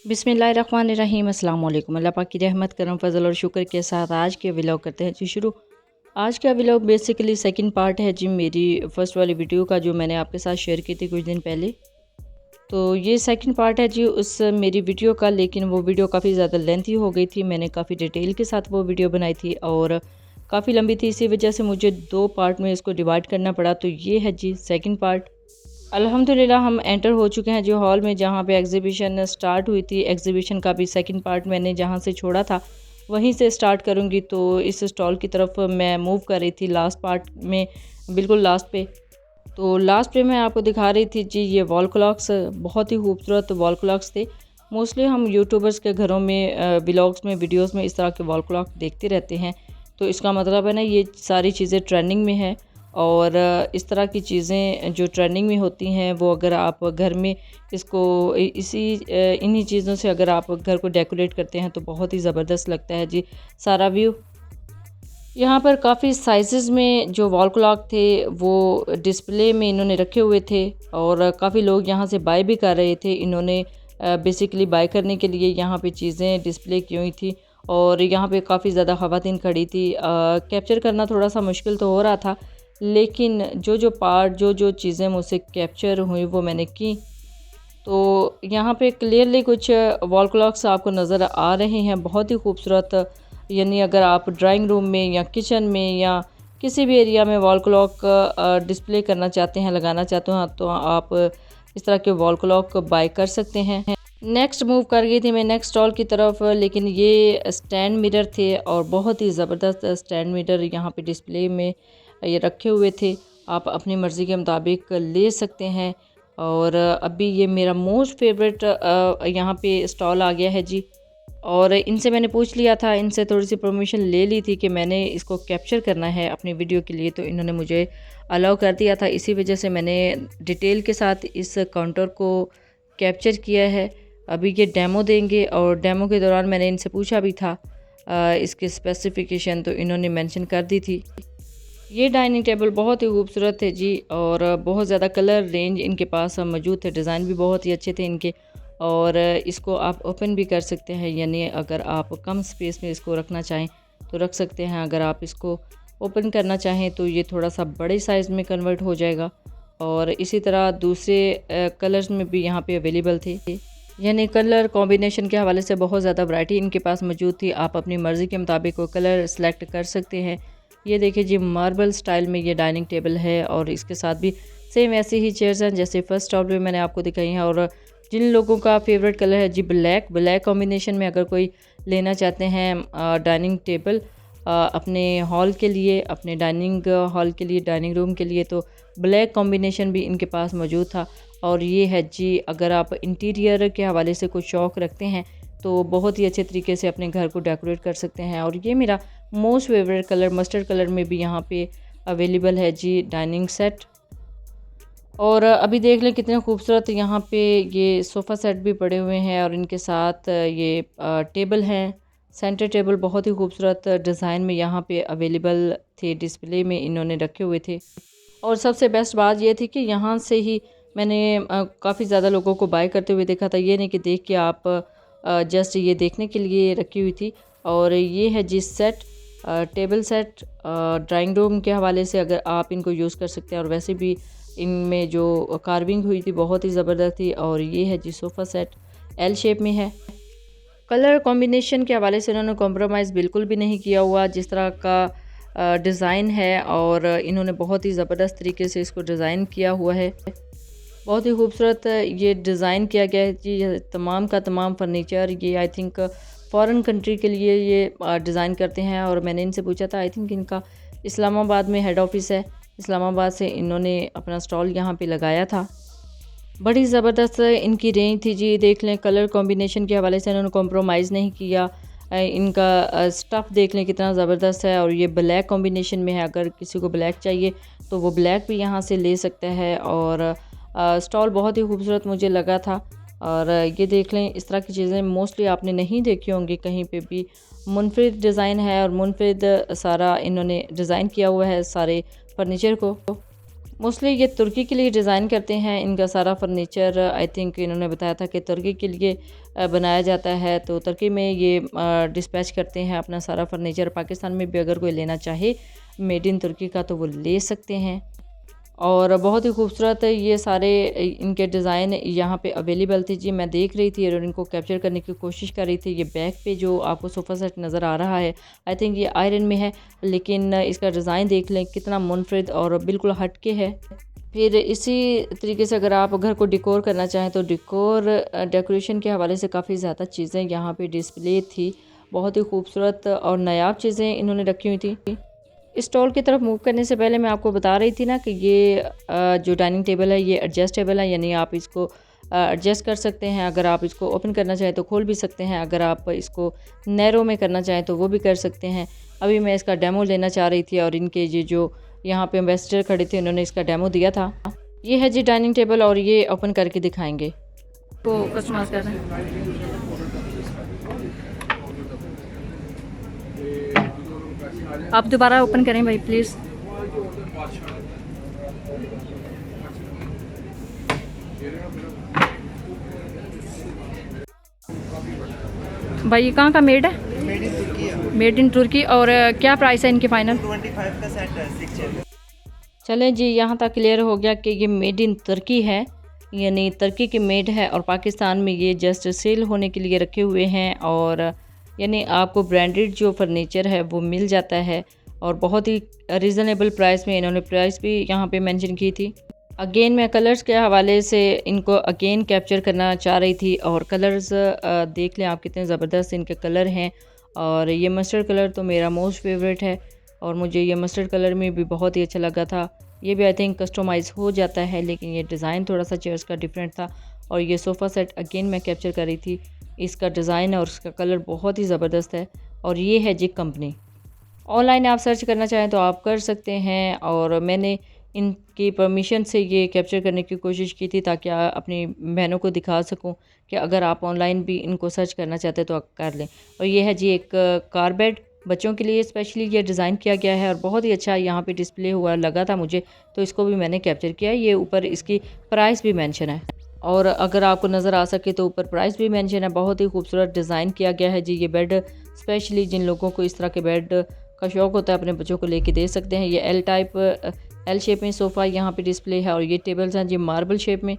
बिस्मिल्लाहिर्रहमानिर्रहीम अस्सलाम वालेकुम। अल्लाह पाक की रहमत करम फजल और शुक्र के साथ आज के व्लॉग करते हैं जी शुरू। आज का व्लॉग बेसिकली सेकंड पार्ट है जी मेरी फ़र्स्ट वाली वीडियो का जो मैंने आपके साथ शेयर की थी कुछ दिन पहले। तो ये सेकंड पार्ट है जी उस मेरी वीडियो का, लेकिन वो वीडियो काफ़ी ज़्यादा लेंथी हो गई थी। मैंने काफ़ी डिटेल के साथ वो वीडियो बनाई थी और काफ़ी लंबी थी, इसी वजह से मुझे 2 पार्ट में इसको डिवाइड करना पड़ा। तो ये है जी सेकंड पार्ट। अल्हम्दुलिल्लाह हम एंटर हो चुके हैं जो हॉल में जहाँ पे एग्ज़िबिशन स्टार्ट हुई थी। एग्ज़िबिशन का भी सेकंड पार्ट मैंने जहाँ से छोड़ा था वहीं से स्टार्ट करूँगी। तो इस स्टॉल की तरफ मैं मूव कर रही थी लास्ट पार्ट में, बिल्कुल लास्ट पे। तो लास्ट पे मैं आपको दिखा रही थी जी ये वॉल क्लॉक्स, बहुत ही खूबसूरत वॉल क्लॉक्स थे। मोस्टली हम यूट्यूबर्स के घरों में व्लॉग्स में वीडियोस में इस तरह के वॉल क्लॉक देखते रहते हैं। तो इसका मतलब है ना ये सारी चीज़ें ट्रेंडिंग में है और इस तरह की चीज़ें जो ट्रेंडिंग में होती हैं वो अगर आप घर में इसको इन्हीं चीज़ों से अगर आप घर को डेकोरेट करते हैं तो बहुत ही ज़बरदस्त लगता है जी सारा व्यू। यहाँ पर काफ़ी साइज़ में जो वॉल क्लॉक थे वो डिस्प्ले में इन्होंने रखे हुए थे और काफ़ी लोग यहाँ से बाय भी कर रहे थे। इन्होंने बेसिकली बाय करने के लिए यहाँ पे चीज़ें डिस्प्ले की हुई थी और यहाँ पे काफ़ी ज़्यादा ख़वातीन खड़ी थी। कैप्चर करना थोड़ा सा मुश्किल तो हो रहा था, लेकिन जो चीज़ें मुझसे कैप्चर हुई वो मैंने की। तो यहाँ पे क्लियरली कुछ वॉल क्लॉक्स आपको नज़र आ रहे हैं, बहुत ही खूबसूरत। यानी अगर आप ड्राइंग रूम में या किचन में या किसी भी एरिया में वॉल क्लॉक डिस्प्ले करना चाहते हैं, लगाना चाहते हैं, तो आप इस तरह के वॉल क्लॉक बाय कर सकते हैं। नेक्स्ट मूव कर गई थी मैं नेक्स्ट स्टॉल की तरफ, लेकिन ये स्टैंड मिरर थे और बहुत ही ज़बरदस्त स्टैंड मिरर यहाँ पे डिस्प्ले में ये रखे हुए थे। आप अपनी मर्ज़ी के मुताबिक ले सकते हैं और अभी ये मेरा मोस्ट फेवरेट यहाँ पे स्टॉल आ गया है जी। और इनसे मैंने पूछ लिया था, इनसे थोड़ी सी परमिशन ले ली थी कि मैंने इसको कैप्चर करना है अपनी वीडियो के लिए, तो इन्होंने मुझे अलाउ कर दिया था। इसी वजह से मैंने डिटेल के साथ इस काउंटर को कैप्चर किया है। अभी ये डेमो देंगे और डेमो के दौरान मैंने इनसे पूछा भी था इसके स्पेसिफिकेशन, तो इन्होंने मेंशन कर दी थी। ये डाइनिंग टेबल बहुत ही खूबसूरत है जी और बहुत ज़्यादा कलर रेंज इनके पास मौजूद थे, डिज़ाइन भी बहुत ही अच्छे थे इनके। और इसको आप ओपन भी कर सकते हैं, यानी अगर आप कम स्पेस में इसको रखना चाहें तो रख सकते हैं। अगर आप इसको ओपन करना चाहें तो ये थोड़ा सा बड़े साइज़ में कन्वर्ट हो जाएगा। और इसी तरह दूसरे कलर्स में भी यहाँ पे अवेलेबल थे, यानी कलर कॉम्बिनेशन के हवाले से बहुत ज़्यादा वैरायटी इनके पास मौजूद थी। आप अपनी मर्ज़ी के मुताबिक वो कलर सेलेक्ट कर सकते हैं। ये देखिए जी मार्बल स्टाइल में ये डाइनिंग टेबल है और इसके साथ भी सेम ऐसी ही चेयर्स हैं जैसे फर्स्ट स्टॉल में मैंने आपको दिखाई हैं। और जिन लोगों का फेवरेट कलर है जी ब्लैक कॉम्बिनेशन में अगर कोई लेना चाहते हैं डाइनिंग टेबल अपने हॉल के लिए, अपने डाइनिंग हॉल के लिए, डाइनिंग रूम के लिए, तो ब्लैक कॉम्बिनेशन भी इनके पास मौजूद था। और ये है जी अगर आप इंटीरियर के हवाले से कुछ शौक़ रखते हैं तो बहुत ही अच्छे तरीके से अपने घर को डेकोरेट कर सकते हैं। और ये मेरा most favourite colour mustard colour में भी यहाँ पे अवेलेबल है जी डाइनिंग सेट। और अभी देख लें कितने खूबसूरत यहाँ पे ये सोफ़ा सेट भी पड़े हुए हैं और इनके साथ ये टेबल हैं। सेंटर टेबल बहुत ही खूबसूरत डिज़ाइन में यहाँ पे अवेलेबल थे, डिस्प्ले में इन्होंने रखे हुए थे। और सबसे बेस्ट बात ये थी कि यहाँ से ही मैंने काफ़ी ज़्यादा लोगों को बाय करते हुए देखा था। ये नहीं कि देख के आप जस्ट ये देखने के लिए रखी हुई थी। और ये है जी set, table set drawing room के हवाले से अगर आप इनको यूज़ कर सकते हैं। और वैसे भी इनमें जो कार्विंग हुई थी बहुत ही ज़बरदस्त थी। और ये है जी सोफ़ा सेट, एल शेप में है। कलर कॉम्बिनेशन के हवाले से इन्होंने कॉम्प्रोमाइज़ बिल्कुल भी नहीं किया हुआ, जिस तरह का डिज़ाइन है और इन्होंने बहुत ही ज़बरदस्त तरीके से इसको डिज़ाइन किया हुआ है। बहुत ही खूबसूरत ये डिज़ाइन किया गया है जी। तमाम का तमाम फर्नीचर ये आई थिंक फ़ॉरेन कंट्री के लिए ये डिज़ाइन करते हैं। और मैंने इनसे पूछा था, आई थिंक इनका इस्लामाबाद में हेड ऑफ़िस है, इस्लामाबाद से इन्होंने अपना स्टॉल यहाँ पे लगाया था। बड़ी ज़बरदस्त इनकी रेंज थी जी। देख लें कलर कॉम्बिनेशन के हवाले से इन्होंने कॉम्प्रोमाइज़ नहीं किया। इनका स्टफ़ देख लें कितना ज़बरदस्त है और ये ब्लैक कॉम्बिनेशन में है। अगर किसी को ब्लैक चाहिए तो वो ब्लैक भी यहाँ से ले सकता है। और स्टॉल बहुत ही खूबसूरत मुझे लगा था। और ये देख लें इस तरह की चीज़ें मोस्टली आपने नहीं देखी होंगी कहीं पे भी। मुनफरिद डिज़ाइन है और मुनफरिद सारा इन्होंने डिज़ाइन किया हुआ है सारे फर्नीचर को। मोस्टली ये तुर्की के लिए डिज़ाइन करते हैं। इनका सारा फर्नीचर आई थिंक इन्होंने बताया था कि तुर्की के लिए बनाया जाता है, तो तुर्की में ये डिस्पैच करते हैं अपना सारा फर्नीचर। पाकिस्तान में भी अगर कोई लेना चाहे मेड इन तुर्की का तो वो ले सकते हैं। और बहुत ही खूबसूरत ये सारे इनके डिज़ाइन यहाँ पे अवेलेबल थे जी। मैं देख रही थी और इनको कैप्चर करने की कोशिश कर रही थी। ये बैक पे जो आपको सोफ़ा सेट नज़र आ रहा है, आई थिंक ये आयरन में है, लेकिन इसका डिज़ाइन देख लें कितना मुनफरिद और बिल्कुल हट के है। फिर इसी तरीके से अगर आप घर को डेकोर करना चाहें तो डेकोरेशन के हवाले से काफ़ी ज़्यादा चीज़ें यहाँ पे डिस्प्ले थी। बहुत ही खूबसूरत और नायाब चीज़ें इन्होंने रखी हुई थी। स्टॉल की तरफ मूव करने से पहले मैं आपको बता रही थी ना कि ये जो डाइनिंग टेबल है ये एडजस्टेबल है, यानी आप इसको एडजस्ट कर सकते हैं। अगर आप इसको ओपन करना चाहें तो खोल भी सकते हैं, अगर आप इसको नैरो में करना चाहें तो वो भी कर सकते हैं। अभी मैं इसका डेमो लेना चाह रही थी और इनके ये जो यहाँ पे एम्बेसडर खड़े थे उन्होंने इसका डेमो दिया था। ये है जी डाइनिंग टेबल और ये ओपन करके दिखाएंगे तो कस्टमाइज कर रहे हैं। आप दोबारा ओपन करें भाई प्लीज़। भाई ये कहाँ का मेड है? मेड इन तुर्की है। मेड इन तुर्की। और क्या प्राइस है इनकी फ़ाइनल? 25 का सेट है, 6 चेयर। चलें जी, यहाँ तक क्लियर हो गया कि ये मेड इन तुर्की है, यानी तुर्की की मेड है और पाकिस्तान में ये जस्ट सेल होने के लिए रखे हुए हैं। और यानी आपको ब्रांडेड जो फर्नीचर है वो मिल जाता है और बहुत ही रीज़नेबल प्राइस में इन्होंने प्राइस भी यहाँ पे मेंशन की थी। अगेन मैं कलर्स के हवाले से इनको अगेन कैप्चर करना चाह रही थी और कलर्स देख लें आप कितने ज़बरदस्त इनके कलर हैं। और ये मस्टर्ड कलर तो मेरा मोस्ट फेवरेट है और मुझे ये मस्टर्ड कलर में भी बहुत ही अच्छा लगा था। ये भी आई थिंक कस्टमाइज़ हो जाता है, लेकिन ये डिज़ाइन थोड़ा सा चेयर्स का डिफरेंट था। और ये सोफ़ा सेट अगेन मैं कैप्चर कर रही थी, इसका डिज़ाइन और इसका कलर बहुत ही ज़बरदस्त है। और ये है जी कंपनी। ऑनलाइन आप सर्च करना चाहें तो आप कर सकते हैं और मैंने इनकी परमिशन से ये कैप्चर करने की कोशिश की थी ताकि अपनी बहनों को दिखा सकूं कि अगर आप ऑनलाइन भी इनको सर्च करना चाहते तो आप कर लें। और ये है जी एक कार बेड, बच्चों के लिए स्पेशली ये डिज़ाइन किया गया है और बहुत ही अच्छा यहाँ पे डिस्प्ले हुआ लगा था मुझे, तो इसको भी मैंने कैप्चर किया। ये ऊपर इसकी प्राइस भी मेंशन है और अगर आपको नज़र आ सके तो ऊपर प्राइस भी मेंशन है। बहुत ही खूबसूरत डिज़ाइन किया गया है जी। ये बेड स्पेशली जिन लोगों को इस तरह के बेड का शौक़ होता है अपने बच्चों को लेके दे सकते हैं। ये एल शेप में सोफ़ा यहाँ पे डिस्प्ले है और ये टेबल्स हैं जी मार्बल शेप में।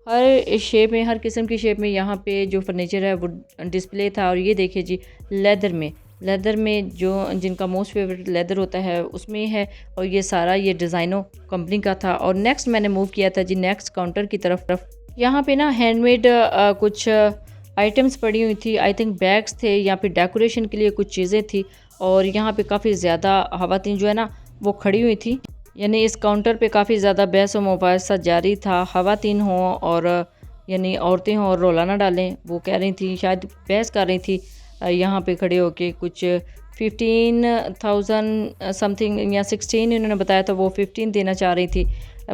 हर शेप में, हर किस्म की शेप में यहाँ पे जो फर्नीचर है वो डिस्प्ले था। और ये देखिए जी लेदर में जो जिनका मोस्ट फेवरेट लेदर होता है उसमें है। और ये सारा ये डिज़ाइनों कंपनी का था। और नेक्स्ट मैंने मूव किया था जी नेक्स्ट काउंटर की तरफ। यहाँ पे ना हैंडमेड कुछ आइटम्स पड़ी हुई थी, आई थिंक बैग्स थे या फिर डेकोरेशन के लिए कुछ चीज़ें थी। और यहाँ पे काफ़ी ज़्यादा ख़वातीन जो है ना वो खड़ी हुई थी, यानी इस काउंटर पे काफ़ी ज़्यादा बहस व मुबाहिसा जारी था। ख़वातीन हों और यानी औरतें हों और रौला ना डालें, वो कह रही थी, शायद बहस कर रही थी यहाँ पे खड़े होके। कुछ 15,000 समथिंग या 16 इन्होंने बताया था, वो 15 देना चाह रही थी,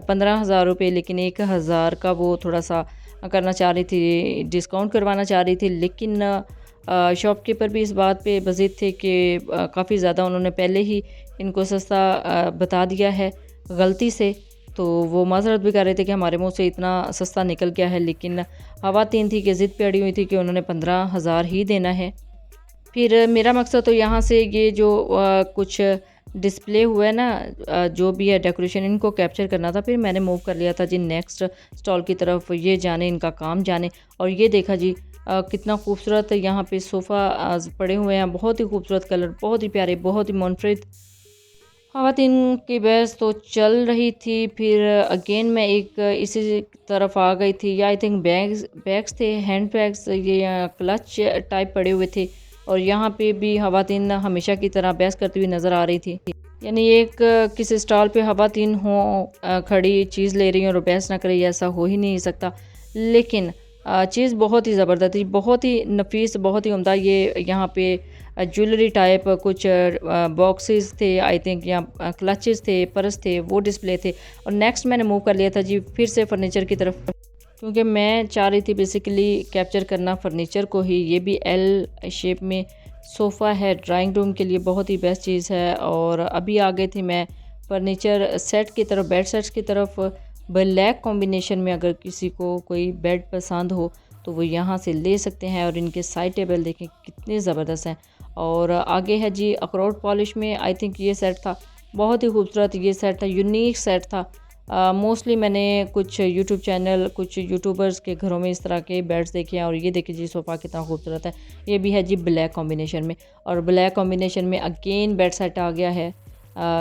15,000 रुपये, लेकिन 1,000 का वो थोड़ा सा करना चाह रही थी, डिस्काउंट करवाना चाह रही थी। लेकिन शॉपकीपर भी इस बात पे बज़िद थे कि काफ़ी ज़्यादा उन्होंने पहले ही इनको सस्ता बता दिया है गलती से, तो वो माज़रत भी कर रहे थे कि हमारे मुंह से इतना सस्ता निकल गया है। लेकिन ख़वातीन थी कि ज़िद पे अड़ी हुई थी कि उन्होंने 15,000 ही देना है। फिर मेरा मकसद तो यहाँ से ये जो कुछ डिस्प्ले हुआ है ना, जो भी है डेकोरेशन, इनको कैप्चर करना था। फिर मैंने मूव कर लिया था जी नेक्स्ट स्टॉल की तरफ, ये जाने इनका काम जाने। और ये देखा जी कितना खूबसूरत यहाँ पे सोफ़ा पड़े हुए हैं, बहुत ही खूबसूरत कलर, बहुत ही प्यारे, बहुत ही मुनफरिद। ख़वातीन की बहस तो चल रही थी। फिर अगेन मैं एक इसी तरफ आ गई थी। या आई थिंक बैग्स थे, हैंड बैग्स, ये क्लच टाइप पड़े हुए थे। और यहाँ पे भी ख़वातीन हमेशा की तरह बहस करती हुई नज़र आ रही थी, यानी एक किसी स्टॉल पे ख़वातीन हों खड़ी चीज़ ले रही हैं और बहस ना करें, ऐसा हो ही नहीं सकता। लेकिन चीज़ बहुत ही ज़बरदस्त थी, बहुत ही नफीस, बहुत ही उम्दा। ये यहाँ पे ज्वेलरी टाइप कुछ बॉक्सेस थे आई थिंक, या क्लचेस थे, पर्स थे, वो डिस्प्ले थे। और नेक्स्ट मैंने मूव कर लिया था जी फिर से फर्नीचर की तरफ, क्योंकि मैं चाह रही थी बेसिकली कैप्चर करना फर्नीचर को ही। ये भी एल शेप में सोफ़ा है, ड्राइंग रूम के लिए बहुत ही बेस्ट चीज़ है। और अभी आ गई थी मैं फर्नीचर सेट की तरफ, बेड सेट्स की तरफ ब्लैक कॉम्बिनेशन में अगर किसी को कोई बेड पसंद हो तो वो यहाँ से ले सकते हैं। और इनके साइड टेबल देखें कितने ज़बरदस्त हैं। और आगे है जी अखरोट पॉलिश में, आई थिंक ये सेट था, बहुत ही खूबसूरत ये सेट था, यूनिक सेट था। मोस्टली मैंने कुछ यूट्यूब चैनल, कुछ यूट्यूबर्स के घरों में इस तरह के बेड्स देखे हैं। और ये देखिए जी सोफ़ा कितना खूबसूरत है, ये भी है जी ब्लैक कॉम्बिनेशन में। और ब्लैक कॉम्बिनेशन में अगेन बेड सेट आ गया है।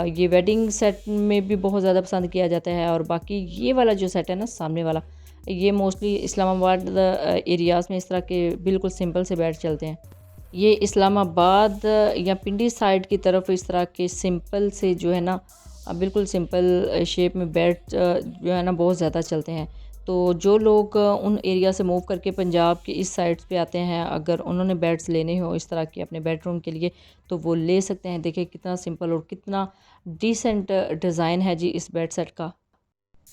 ये वेडिंग सेट में भी बहुत ज़्यादा पसंद किया जाता है। और बाकी ये वाला जो सेट है ना सामने वाला, ये मोस्टली इस्लामाबाद एरियाज़ में इस तरह के बिल्कुल सिंपल से बेड चलते हैं। ये इस्लामाबाद या पिंडी साइड की तरफ इस तरह के सिंपल से जो है ना बिल्कुल सिंपल शेप में बेड जो है ना बहुत ज़्यादा चलते हैं। तो जो लोग उन एरिया से मूव करके पंजाब के इस साइड्स पे आते हैं, अगर उन्होंने बेड्स लेने हो इस तरह के अपने बेडरूम के लिए तो वो ले सकते हैं। देखिए कितना सिंपल और कितना डिसेंट डिज़ाइन है जी इस बेड सेट का।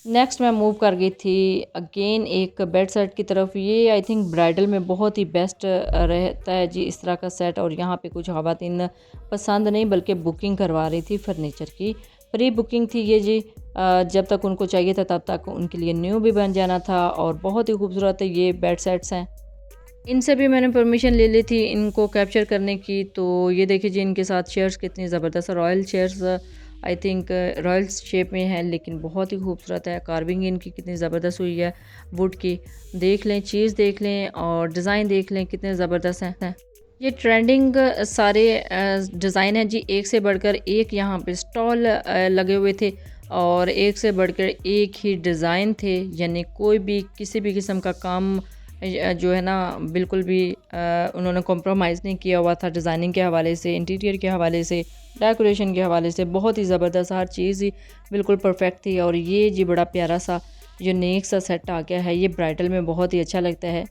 नेक्स्ट मैं मूव कर गई थी अगेन एक बेड सेट की तरफ। ये आई थिंक ब्राइडल में बहुत ही बेस्ट रहता है जी इस तरह का सेट। और यहाँ पे कुछ ख़वातीन पसंद नहीं बल्कि बुकिंग करवा रही थी फर्नीचर की, प्री बुकिंग थी ये जी। जब तक उनको चाहिए था तब तक उनके लिए न्यू भी बन जाना था। और बहुत ही खूबसूरत ये बेड सेट्स हैं। इनसे भी मैंने परमिशन ले ली थी इनको कैप्चर करने की। तो ये देखिए जी इनके साथ चेयर्स कितनी ज़बरदस्त, royal chairs I think royal shape में है लेकिन बहुत ही खूबसूरत है। कार्विंग इनकी कितनी ज़बरदस्त हुई है वुड की, देख लें, चीज़ देख लें और डिज़ाइन देख लें कितने ज़बरदस्त हैं। ये ट्रेंडिंग सारे डिज़ाइन हैं जी, एक से बढ़कर एक यहाँ पे स्टॉल लगे हुए थे और एक से बढ़कर एक ही डिज़ाइन थे। यानी कोई भी किसी भी किस्म का काम जो है ना बिल्कुल भी उन्होंने कॉम्प्रोमाइज़ नहीं किया हुआ था। डिज़ाइनिंग के हवाले से, इंटीरियर के हवाले से, डेकोरेशन के हवाले से बहुत ही ज़बरदस्त, हर चीज़ ही बिल्कुल परफेक्ट थी। और ये जी बड़ा प्यारा सा यूनिक सा सेट आ गया है। ये ब्राइडल में बहुत ही अच्छा लगता है।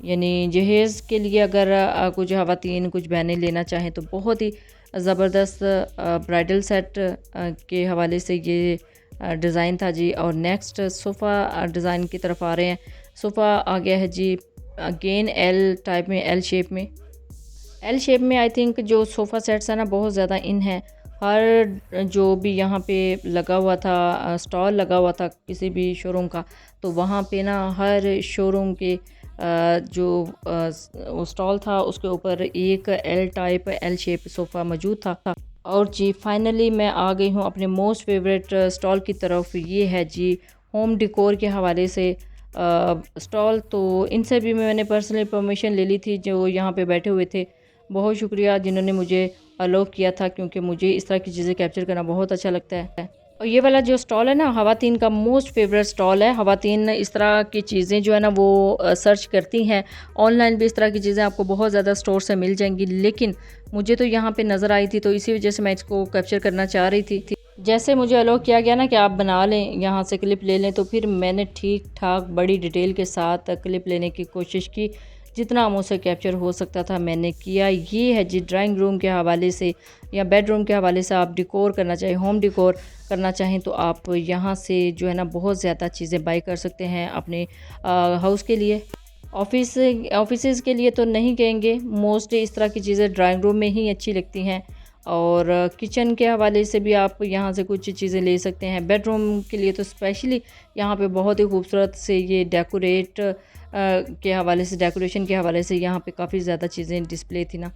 यानी जहेज़ के लिए अगर कुछ ख़वातीन कुछ बहनें लेना चाहें तो बहुत ही ज़बरदस्त ब्राइडल सेट के हवाले से ये डिज़ाइन था जी। और नेक्स्ट सोफ़ा डिज़ाइन की तरफ आ रहे हैं। सोफ़ा आ गया है जी अगेन एल टाइप में, एल शेप में। एल शेप में आई थिंक जो सोफ़ा सेट्स है ना बहुत ज़्यादा इन है। हर जो भी यहाँ पे लगा हुआ था, स्टॉल लगा हुआ था किसी भी शोरूम का, तो वहाँ पे ना हर शोरूम के जो वो स्टॉल था उसके ऊपर एक L type, L shape sofa मौजूद था। और जी फाइनली मैं आ गई हूँ अपने मोस्ट फेवरेट स्टॉल की तरफ। ये है जी होम डेकोर के हवाले से स्टॉल। तो इनसे भी मैंने पर्सनली परमिशन ले ली थी, जो यहाँ पे बैठे हुए थे। बहुत शुक्रिया जिन्होंने मुझे अलाउ किया था, क्योंकि मुझे इस तरह की चीज़ें कैप्चर करना बहुत अच्छा लगता है। और ये वाला जो स्टॉल है ना ख़वातीन का मोस्ट फेवरेट स्टॉल है। ख़वातीन इस तरह की चीज़ें जो है ना वो सर्च करती हैं। ऑनलाइन भी इस तरह की चीज़ें आपको बहुत ज़्यादा स्टोर से मिल जाएंगी, लेकिन मुझे तो यहाँ पे नज़र आई थी तो इसी वजह से मैं इसको कैप्चर करना चाह रही थी। जैसे मुझे अलाउ किया गया ना कि आप बना लें, यहाँ से क्लिप ले लें, तो फिर मैंने ठीक ठाक बड़ी डिटेल के साथ क्लिप लेने की कोशिश की। जितना मुझसे कैप्चर हो सकता था मैंने किया। ये है जी ड्राइंग रूम के हवाले से या बेडरूम के हवाले से आप डेकोर करना चाहें, होम डेकोर करना चाहें तो आप यहाँ से जो है ना बहुत ज़्यादा चीज़ें बाई कर सकते हैं अपने हाउस के लिए। ऑफिस के लिए तो नहीं कहेंगे, मोस्टली इस तरह की चीज़ें ड्राइंग रूम में ही अच्छी लगती हैं। और किचन के हवाले से भी आप यहाँ से कुछ चीज़ें ले सकते हैं। बेडरूम के लिए तो स्पेशली यहाँ पे बहुत ही खूबसूरत से ये डेकोरेट के हवाले से, डेकोरेशन के हवाले से यहाँ पे काफ़ी ज़्यादा चीज़ें डिस्प्ले थी ना।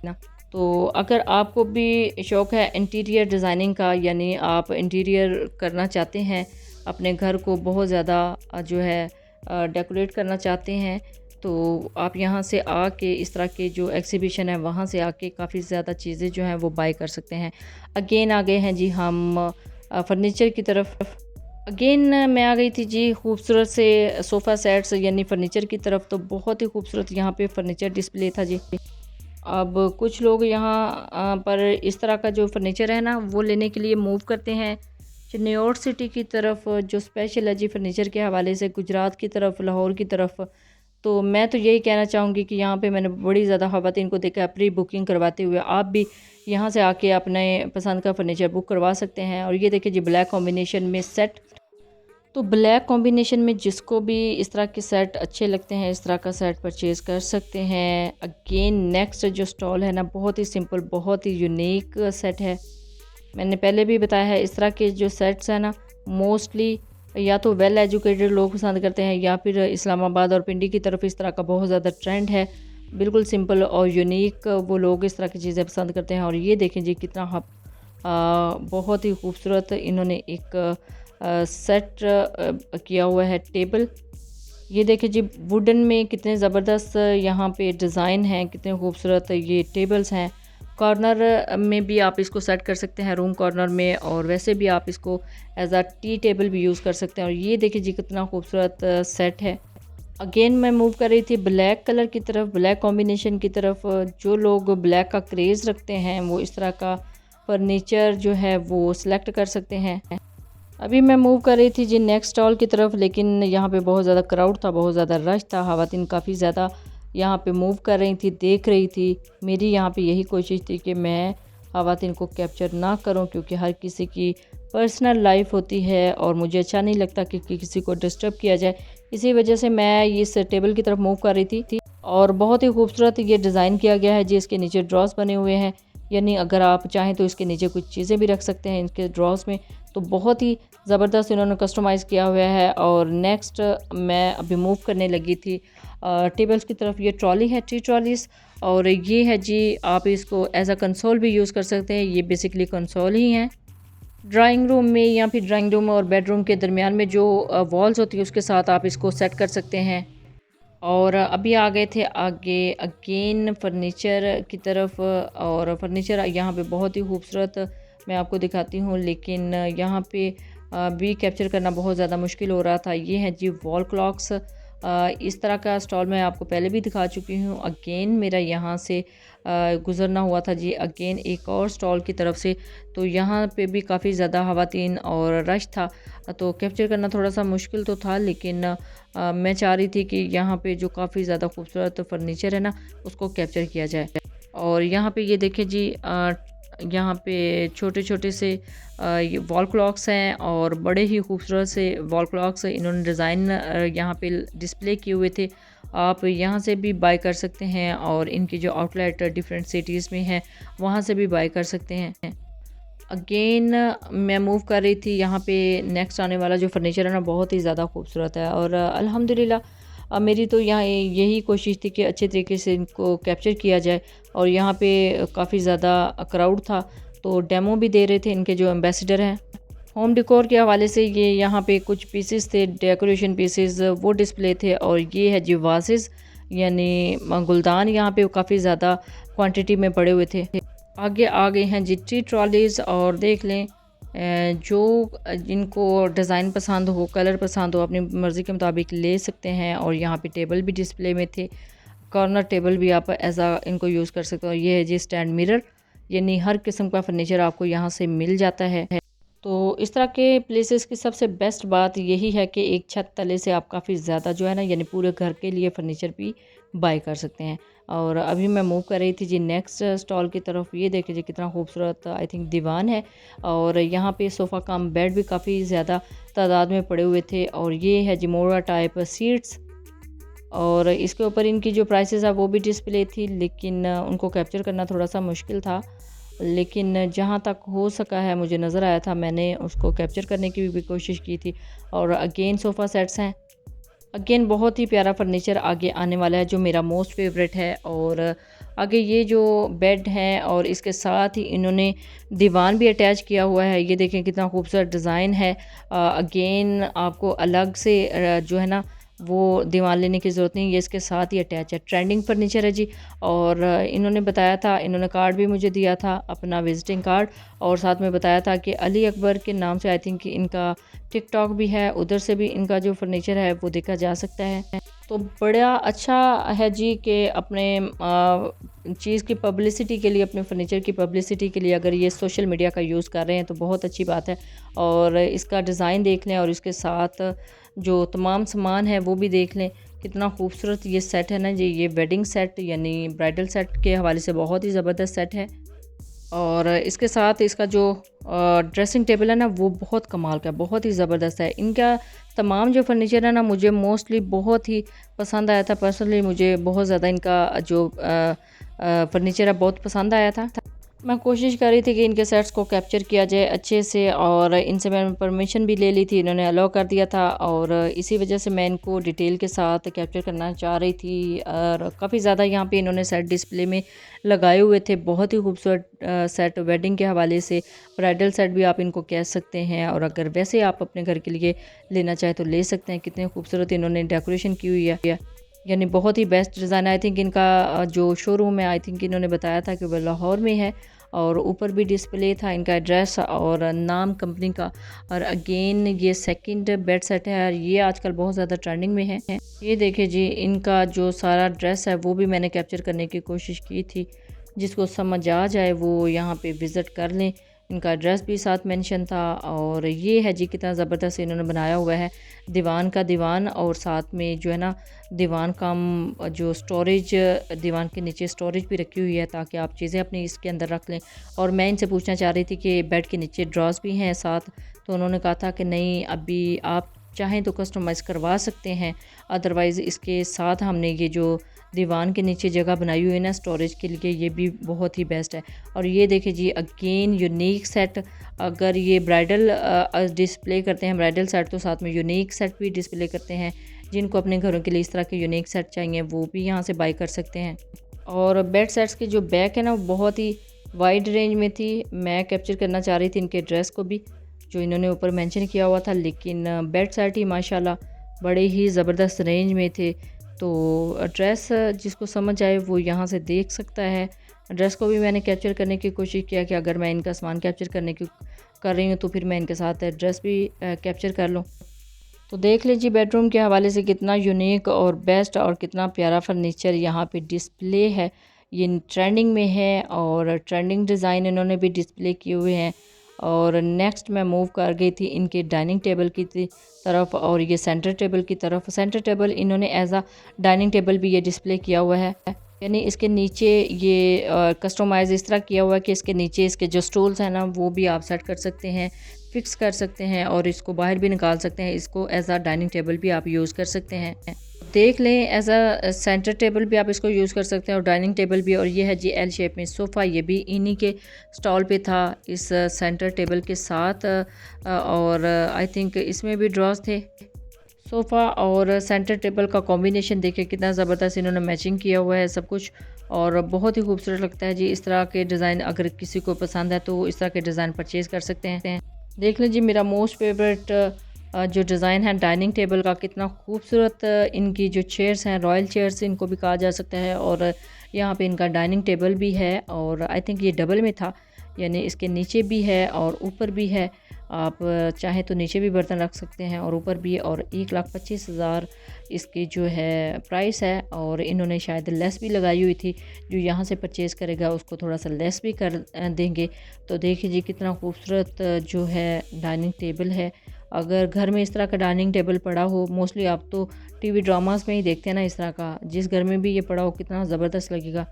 तो अगर आपको भी शौक़ है इंटीरियर डिज़ाइनिंग का, यानी आप इंटीरियर करना चाहते हैं, अपने घर को बहुत ज़्यादा जो है डेकोरेट करना चाहते हैं, तो आप यहाँ से आके इस तरह के जो एग्ज़िबिशन है वहाँ से आके काफ़ी ज़्यादा चीज़ें जो हैं वो बाय कर सकते हैं। अगेन आ गए हैं जी हम फर्नीचर की तरफ। अगेन मैं आ गई थी जी खूबसूरत से सोफ़ा सेट्स यानी फ़र्नीचर की तरफ। तो बहुत ही खूबसूरत यहाँ पे फ़र्नीचर डिस्प्ले था जी। अब कुछ लोग यहाँ पर इस तरह का जो फर्नीचर है ना वो लेने के लिए मूव करते हैं चिन्नौर सिटी की तरफ, जो स्पेशल है जी फर्नीचर के हवाले से, गुजरात की तरफ, लाहौर की तरफ। तो मैं तो यही कहना चाहूँगी कि यहाँ पे मैंने बड़ी ज़्यादा ख़वातीन को देखा प्री बुकिंग करवाते हुए। आप भी यहाँ से आके अपने पसंद का फ़र्नीचर बुक करवा सकते हैं। और ये देखिए जी ब्लैक कॉम्बिनेशन में सेट। तो ब्लैक कॉम्बिनेशन में जिसको भी इस तरह के सेट अच्छे लगते हैं इस तरह का सेट परचेज़ कर सकते हैं। अगेन नेक्स्ट जो स्टॉल है ना बहुत ही सिंपल, बहुत ही यूनिक सेट है। मैंने पहले भी बताया है, इस तरह के जो सेट्स हैं ना मोस्टली या तो वेल एजुकेटेड लोग पसंद करते हैं या फिर इस्लामाबाद और पिंडी की तरफ इस तरह का बहुत ज़्यादा ट्रेंड है। बिल्कुल सिंपल और यूनिक वो लोग इस तरह की चीज़ें पसंद करते हैं। और ये देखें जी कितना बहुत ही खूबसूरत इन्होंने एक सेट किया हुआ है टेबल। ये देखिए जी वुडन में कितने ज़बरदस्त यहाँ पे डिज़ाइन हैं, कितने खूबसूरत ये टेबल्स हैं। कॉर्नर में भी आप इसको सेट कर सकते हैं रूम कॉर्नर में, और वैसे भी आप इसको एज अ टी टेबल भी यूज़ कर सकते हैं। और ये देखिए जी कितना खूबसूरत सेट है। अगेन मैं मूव कर रही थी ब्लैक कलर की तरफ, ब्लैक कॉम्बिनेशन की तरफ। जो लोग ब्लैक का क्रेज़ रखते हैं वो इस तरह का फर्नीचर जो है वो सिलेक्ट कर सकते हैं। अभी मैं मूव कर रही थी जी नेक्स्ट स्टॉल की तरफ, लेकिन यहाँ पे बहुत ज़्यादा क्राउड था, बहुत ज़्यादा रश था। ख़वातीन काफ़ी ज़्यादा यहाँ पे मूव कर रही थी, देख रही थी। मेरी यहाँ पे यही कोशिश थी कि मैं ख़वातीन को कैप्चर ना करूँ, क्योंकि हर किसी की पर्सनल लाइफ होती है और मुझे अच्छा नहीं लगता कि किसी को डिस्टर्ब किया जाए। इसी वजह से मैं इस टेबल की तरफ मूव कर रही थी। और बहुत ही खूबसूरत ये डिज़ाइन किया गया है जी। इसके नीचे ड्रॉस बने हुए हैं, यानी अगर आप चाहें तो इसके नीचे कुछ चीज़ें भी रख सकते हैं इनके ड्रॉस में। तो बहुत ही ज़बरदस्त इन्होंने कस्टमाइज़ किया हुआ है। और नेक्स्ट मैं अभी मूव करने लगी थी टेबल्स की तरफ। ये ट्रॉली है, टी ट्रॉलीज़, और ये है जी आप इसको एज अ कंसोल भी यूज़ कर सकते हैं। ये बेसिकली कंसोल ही हैं। ड्राइंग रूम में या फिर ड्राइंग रूम और बेडरूम के दरमियान में जो वॉल्स होती है उसके साथ आप इसको सेट कर सकते हैं। और अभी आ गए थे आगे अगेन फर्नीचर की तरफ, और फर्नीचर यहाँ पे बहुत ही खूबसूरत मैं आपको दिखाती हूँ, लेकिन यहाँ पे भी कैप्चर करना बहुत ज़्यादा मुश्किल हो रहा था। ये है जी वॉल क्लॉक्स। इस तरह का स्टॉल मैं आपको पहले भी दिखा चुकी हूँ। अगेन मेरा यहाँ से गुज़रना हुआ था जी अगेन एक और स्टॉल की तरफ से। तो यहाँ पे भी काफ़ी ज़्यादा ख़वातीन और रश था, तो कैप्चर करना थोड़ा सा मुश्किल तो था, लेकिन मैं चाह रही थी कि यहाँ पे जो काफ़ी ज़्यादा खूबसूरत फर्नीचर है ना उसको कैप्चर किया जाए। और यहाँ पे ये देखें जी यहाँ पे छोटे छोटे से ये वॉल क्लॉक्स हैं, और बड़े ही खूबसूरत से वॉल क्लॉक्स इन्होंने डिज़ाइन यहाँ पे डिस्प्ले किए हुए थे। आप यहाँ से भी बाय कर सकते हैं, और इनकी जो आउटलेट डिफरेंट सिटीज़ में है वहाँ से भी बाय कर सकते हैं। अगेन मैं मूव कर रही थी। यहाँ पे नेक्स्ट आने वाला जो फर्नीचर है ना बहुत ही ज़्यादा खूबसूरत है, और अल्हम्दुलिल्लाह मेरी तो यहाँ यही कोशिश थी कि अच्छे तरीके से इनको कैप्चर किया जाए। और यहाँ पे काफ़ी ज़्यादा क्राउड था, तो डेमो भी दे रहे थे इनके जो एम्बेसडर हैं। होम डेकोर के हवाले से ये यहाँ पे कुछ पीसेस थे, डेकोरेशन पीसेस वो डिस्प्ले थे। और ये है जी वासेस, यानी गुलदान यहाँ पे काफ़ी ज़्यादा क्वांटिटी में पड़े हुए थे। आगे आ गए हैं जी टी ट्रॉलीज़, और देख लें जो जिनको डिज़ाइन पसंद हो, कलर पसंद हो, अपनी मर्ज़ी के मुताबिक ले सकते हैं। और यहाँ पे टेबल भी डिस्प्ले में थे, कॉर्नर टेबल भी आप एज आ इनको यूज़ कर सकते हो। ये है जी स्टैंड मिरर, यानी हर किस्म का फर्नीचर आपको यहाँ से मिल जाता है। तो इस तरह के प्लेसेस की सबसे बेस्ट बात यही है कि एक छत तले से आप काफ़ी ज़्यादा जो है ना यानी पूरे घर के लिए फ़र्नीचर भी बाय कर सकते हैं। और अभी मैं मूव कर रही थी जी नेक्स्ट स्टॉल की तरफ। ये देखिए जी कितना खूबसूरत आई थिंक दीवान है, और यहाँ पे सोफ़ा कम बेड भी काफ़ी ज़्यादा तादाद में पड़े हुए थे। और ये है जी मोरा टाइप सीट्स, और इसके ऊपर इनकी जो प्राइसेस है वो भी डिस्प्ले थी, लेकिन उनको कैप्चर करना थोड़ा सा मुश्किल था। लेकिन जहाँ तक हो सका है मुझे नज़र आया था, मैंने उसको कैप्चर करने की भी कोशिश की थी। और अगेन सोफ़ा सेट्स हैं, अगेन बहुत ही प्यारा फर्नीचर आगे आने वाला है जो मेरा मोस्ट फेवरेट है। और आगे ये जो बेड है और इसके साथ ही इन्होंने दीवान भी अटैच किया हुआ है। ये देखें कितना खूबसूरत डिज़ाइन है। अगेन आपको अलग से जो है ना वो दीवान लेने की ज़रूरत नहीं, ये इसके साथ ही अटैच है। ट्रेंडिंग फर्नीचर है जी। और इन्होंने बताया था, इन्होंने कार्ड भी मुझे दिया था अपना विजिटिंग कार्ड, और साथ में बताया था कि अली अकबर के नाम से आई थिंक इनका टिकटॉक भी है, उधर से भी इनका जो फर्नीचर है वो देखा जा सकता है। तो बड़ा अच्छा है जी कि अपने चीज़ की पब्लिसिटी के लिए, अपने फर्नीचर की पब्लिसिटी के लिए अगर ये सोशल मीडिया का यूज़ कर रहे हैं तो बहुत अच्छी बात है। और इसका डिज़ाइन देख लें और इसके साथ जो तमाम सामान है वो भी देख लें, कितना खूबसूरत ये सेट है ना जी। ये वेडिंग सेट यानी ब्राइडल सेट के हवाले से बहुत ही ज़बरदस्त सेट है। और इसके साथ इसका जो ड्रेसिंग टेबल है ना वो बहुत कमाल का, बहुत ही ज़बरदस्त है। इनका तमाम जो फर्नीचर है ना मुझे मोस्टली बहुत ही पसंद आया था। पर्सनली मुझे बहुत ज़्यादा इनका जो फर्नीचर है बहुत पसंद आया था। मैं कोशिश कर रही थी कि इनके सेट्स को कैप्चर किया जाए अच्छे से, और इनसे मैंने परमिशन भी ले ली थी, इन्होंने अलाउ कर दिया था, और इसी वजह से मैं इनको डिटेल के साथ कैप्चर करना चाह रही थी। और काफ़ी ज़्यादा यहाँ पे इन्होंने सेट डिस्प्ले में लगाए हुए थे, बहुत ही खूबसूरत सेट वेडिंग के हवाले से, ब्राइडल सेट भी आप इनको कह सकते हैं, और अगर वैसे आप अपने घर के लिए लेना चाहें तो ले सकते हैं। कितने खूबसूरत इन्होंने डेकोरेशन की हुई है, यानी बहुत ही बेस्ट डिज़ाइन। आई थिंक इनका जो शोरूम है, आई थिंक इन्होंने बताया था कि वह लाहौर में है, और ऊपर भी डिस्प्ले था इनका एड्रेस और नाम कंपनी का। और अगेन ये सेकंड बेड सेट है, और ये आजकल बहुत ज़्यादा ट्रेंडिंग में है। ये देखिए जी, इनका जो सारा ड्रेस है वो भी मैंने कैप्चर करने की कोशिश की थी। जिसको समझ आ जाए वो यहाँ पे विज़िट कर लें। इनका एड्रेस भी साथ मेंशन था। और ये है जी, कितना ज़बरदस्त इन्होंने बनाया हुआ है, दीवान का दीवान, और साथ में जो है ना दीवान का जो स्टोरेज, दीवान के नीचे स्टोरेज भी रखी हुई है ताकि आप चीज़ें अपनी इसके अंदर रख लें। और मैं इनसे पूछना चाह रही थी कि बेड के नीचे ड्रॉज भी हैं साथ, तो उन्होंने कहा था कि नहीं, अभी आप चाहें तो कस्टमाइज़ करवा सकते हैं, अदरवाइज़ इसके साथ हमने ये जो दीवान के नीचे जगह बनाई हुई है ना स्टोरेज के लिए, ये भी बहुत ही बेस्ट है। और ये देखिए जी, अगेन यूनिक सेट। अगर ये ब्राइडल डिस्प्ले करते हैं ब्राइडल सेट, तो साथ में यूनिक सेट भी डिस्प्ले करते हैं। जिनको अपने घरों के लिए इस तरह के यूनिक सेट चाहिए वो भी यहाँ से बाई कर सकते हैं। और बेड सेट्स की जो बैक है ना, वो बहुत ही वाइड रेंज में थी। मैं कैप्चर करना चाह रही थी इनके ड्रेस को भी, जो इन्होंने ऊपर मेंशन किया हुआ था, लेकिन बेड सेट ही माशाल्लाह बड़े ही ज़बरदस्त रेंज में थे। तो ड्रेस जिसको समझ आए वो यहाँ से देख सकता है। ड्रेस को भी मैंने कैप्चर करने की कोशिश किया कि अगर मैं इनका सामान कैप्चर करने की कर रही हूँ तो फिर मैं इनके साथ ड्रेस भी कैप्चर कर लूँ। तो देख लीजिए बेडरूम के हवाले से कितना यूनिक और बेस्ट और कितना प्यारा फर्नीचर यहाँ पे डिस्प्ले है। ये ट्रेंडिंग में है और ट्रेंडिंग डिज़ाइन इन्होंने भी डिस्प्ले किए हुए हैं। और नेक्स्ट मैं मूव कर गई थी इनके डाइनिंग टेबल की तरफ, और ये सेंटर टेबल की तरफ। सेंटर टेबल इन्होंने एज अ डाइनिंग टेबल भी ये डिस्प्ले किया हुआ है, यानी इसके नीचे ये कस्टमाइज़ इस तरह किया हुआ है कि इसके नीचे इसके जो स्टूल्स हैं ना वो भी आप सेट कर सकते हैं, फिक्स कर सकते हैं, और इसको बाहर भी निकाल सकते हैं। इसको एज अ डाइनिंग टेबल भी आप यूज़ कर सकते हैं। देख लें, एज अ सेंटर टेबल भी आप इसको यूज़ कर सकते हैं और डाइनिंग टेबल भी। और ये है जी एल शेप में सोफ़ा, ये भी इन्हीं के स्टॉल पे था इस सेंटर टेबल के साथ। और आई थिंक इसमें भी ड्रॉज थे। सोफ़ा और सेंटर टेबल का कॉम्बिनेशन देखिए कितना ज़बरदस्त इन्होंने मैचिंग किया हुआ है सब कुछ, और बहुत ही खूबसूरत लगता है जी। इस तरह के डिज़ाइन अगर किसी को पसंद है तो इस तरह के डिज़ाइन परचेज़ कर सकते हैं। देख लीजिए, मेरा मोस्ट फेवरेट जो डिज़ाइन है डाइनिंग टेबल का, कितना खूबसूरत इनकी जो चेयर्स हैं, रॉयल चेयर्स इनको भी कहा जा सकता है। और यहाँ पे इनका डाइनिंग टेबल भी है, और आई थिंक ये डबल में था, यानी इसके नीचे भी है और ऊपर भी है। आप चाहें तो नीचे भी बर्तन रख सकते हैं और ऊपर भी। और 1,25,000 इसकी जो है प्राइस है, और इन्होंने शायद लेस भी लगाई हुई थी, जो यहाँ से परचेज़ करेगा उसको थोड़ा सा लेस भी कर देंगे। तो देखिए जी, कितना खूबसूरत जो है डाइनिंग टेबल है। अगर घर में इस तरह का डाइनिंग टेबल पड़ा हो, मोस्टली आप तो टीवी ड्रामास में ही देखते हैं ना इस तरह का, जिस घर में भी ये पड़ा हो कितना ज़बरदस्त लगेगा।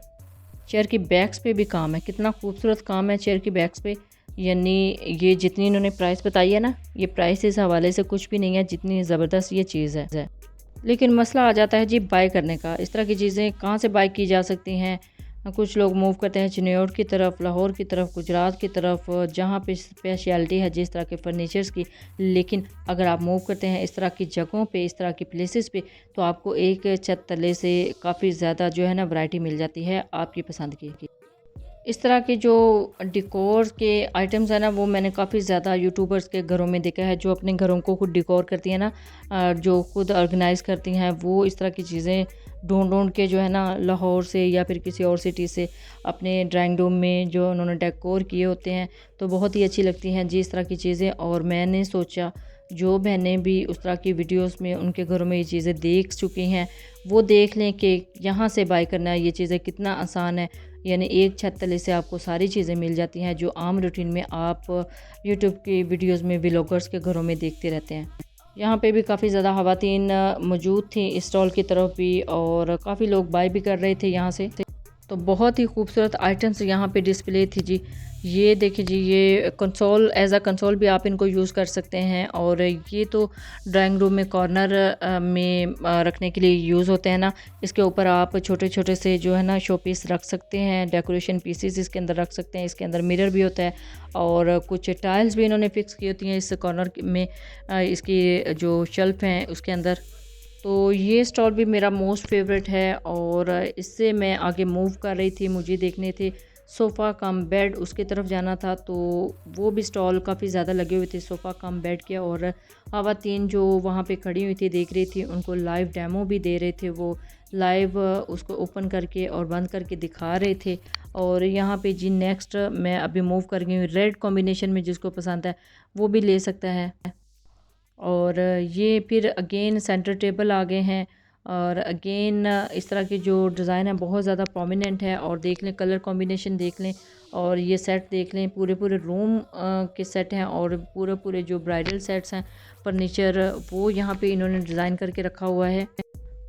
चेयर की बैक्स पे भी काम है, कितना खूबसूरत काम है चेयर की बैक्स पे। यानी ये जितनी इन्होंने प्राइस बताई है ना, ये प्राइस इस हवाले से कुछ भी नहीं है जितनी ज़बरदस्त ये चीज़ है। लेकिन मसला आ जाता है जी बाय करने का। इस तरह की चीज़ें कहाँ से बाय की जा सकती हैं? कुछ लोग मूव करते हैं चिन्नौर की तरफ, लाहौर की तरफ, गुजरात की तरफ, जहाँ पे स्पेशलिटी है जिस तरह के फर्नीचर्स की। लेकिन अगर आप मूव करते हैं इस तरह की जगहों पे, इस तरह की प्लेसेस पे, तो आपको एक छत तले से काफ़ी ज़्यादा जो है ना वैरायटी मिल जाती है आपकी पसंद की। इस तरह के जो डिकोर के आइटम्स हैं ना, वो मैंने काफ़ी ज़्यादा यूट्यूबर्स के घरों में देखा है, जो अपने घरों को खुद डिकोर करती हैं ना, जो खुद ऑर्गेनाइज़ करती हैं, वो इस तरह की चीज़ें ढूंढ के जो है ना लाहौर से या फिर किसी और सिटी से अपने ड्राइंग रूम में जो उन्होंने डेकोर किए होते हैं, तो बहुत ही अच्छी लगती हैं जी इस तरह की चीज़ें। और मैंने सोचा जो बहनें भी उस तरह की वीडियोस में उनके घरों में ये चीज़ें देख चुकी हैं, वो देख लें कि यहाँ से बाय करना ये चीज़ें कितना आसान है। यानी एक छत तले से आपको सारी चीज़ें मिल जाती हैं जो आम रूटीन में आप यूट्यूब की वीडियोस में व्लॉगर्स के घरों में देखते रहते हैं। यहाँ पे भी काफ़ी ज़्यादा ख़वातीन मौजूद थी इस स्टॉल की तरफ भी, और काफ़ी लोग बाय भी कर रहे थे यहाँ से। तो बहुत ही खूबसूरत आइटम्स यहाँ पे डिस्प्ले थी जी। ये देखिए जी, ये कंसोल एज अ कंसोल भी आप इनको यूज़ कर सकते हैं। और ये तो ड्राइंग रूम में कॉर्नर में रखने के लिए यूज़ होते हैं ना। इसके ऊपर आप छोटे छोटे से जो है ना शो पीस रख सकते हैं, डेकोरेशन पीसेस इसके अंदर रख सकते हैं। इसके अंदर मिरर भी होता है और कुछ टाइल्स भी इन्होंने फिक्स की होती हैं इस कॉर्नर में, इसकी जो शेल्फ हैं उसके अंदर। तो ये स्टॉल भी मेरा मोस्ट फेवरेट है। और इससे मैं आगे मूव कर रही थी, मुझे देखने थे सोफ़ा कम बेड, उसकी तरफ जाना था। तो वो भी स्टॉल काफ़ी ज़्यादा लगे हुए थे सोफ़ा कम बेड के। और ख़वातीन जो वहाँ पे खड़ी हुई थी देख रही थी, उनको लाइव डेमो भी दे रहे थे, वो लाइव उसको ओपन करके और बंद करके दिखा रहे थे। और यहाँ पे जी नेक्स्ट मैं अभी मूव कर गई हूँ, रेड कॉम्बिनेशन में जिसको पसंद है वो भी ले सकता है। और ये फिर अगेन सेंटर टेबल आ गए हैं। और अगेन इस तरह के जो डिज़ाइन है बहुत ज़्यादा प्रोमिनेंट है। और देख लें कलर कॉम्बिनेशन देख लें, और ये सेट देख लें, पूरे पूरे रूम के सेट हैं। और पूरे पूरे जो ब्राइडल सेट्स हैं फर्नीचर, वो यहाँ पे इन्होंने डिज़ाइन करके रखा हुआ है।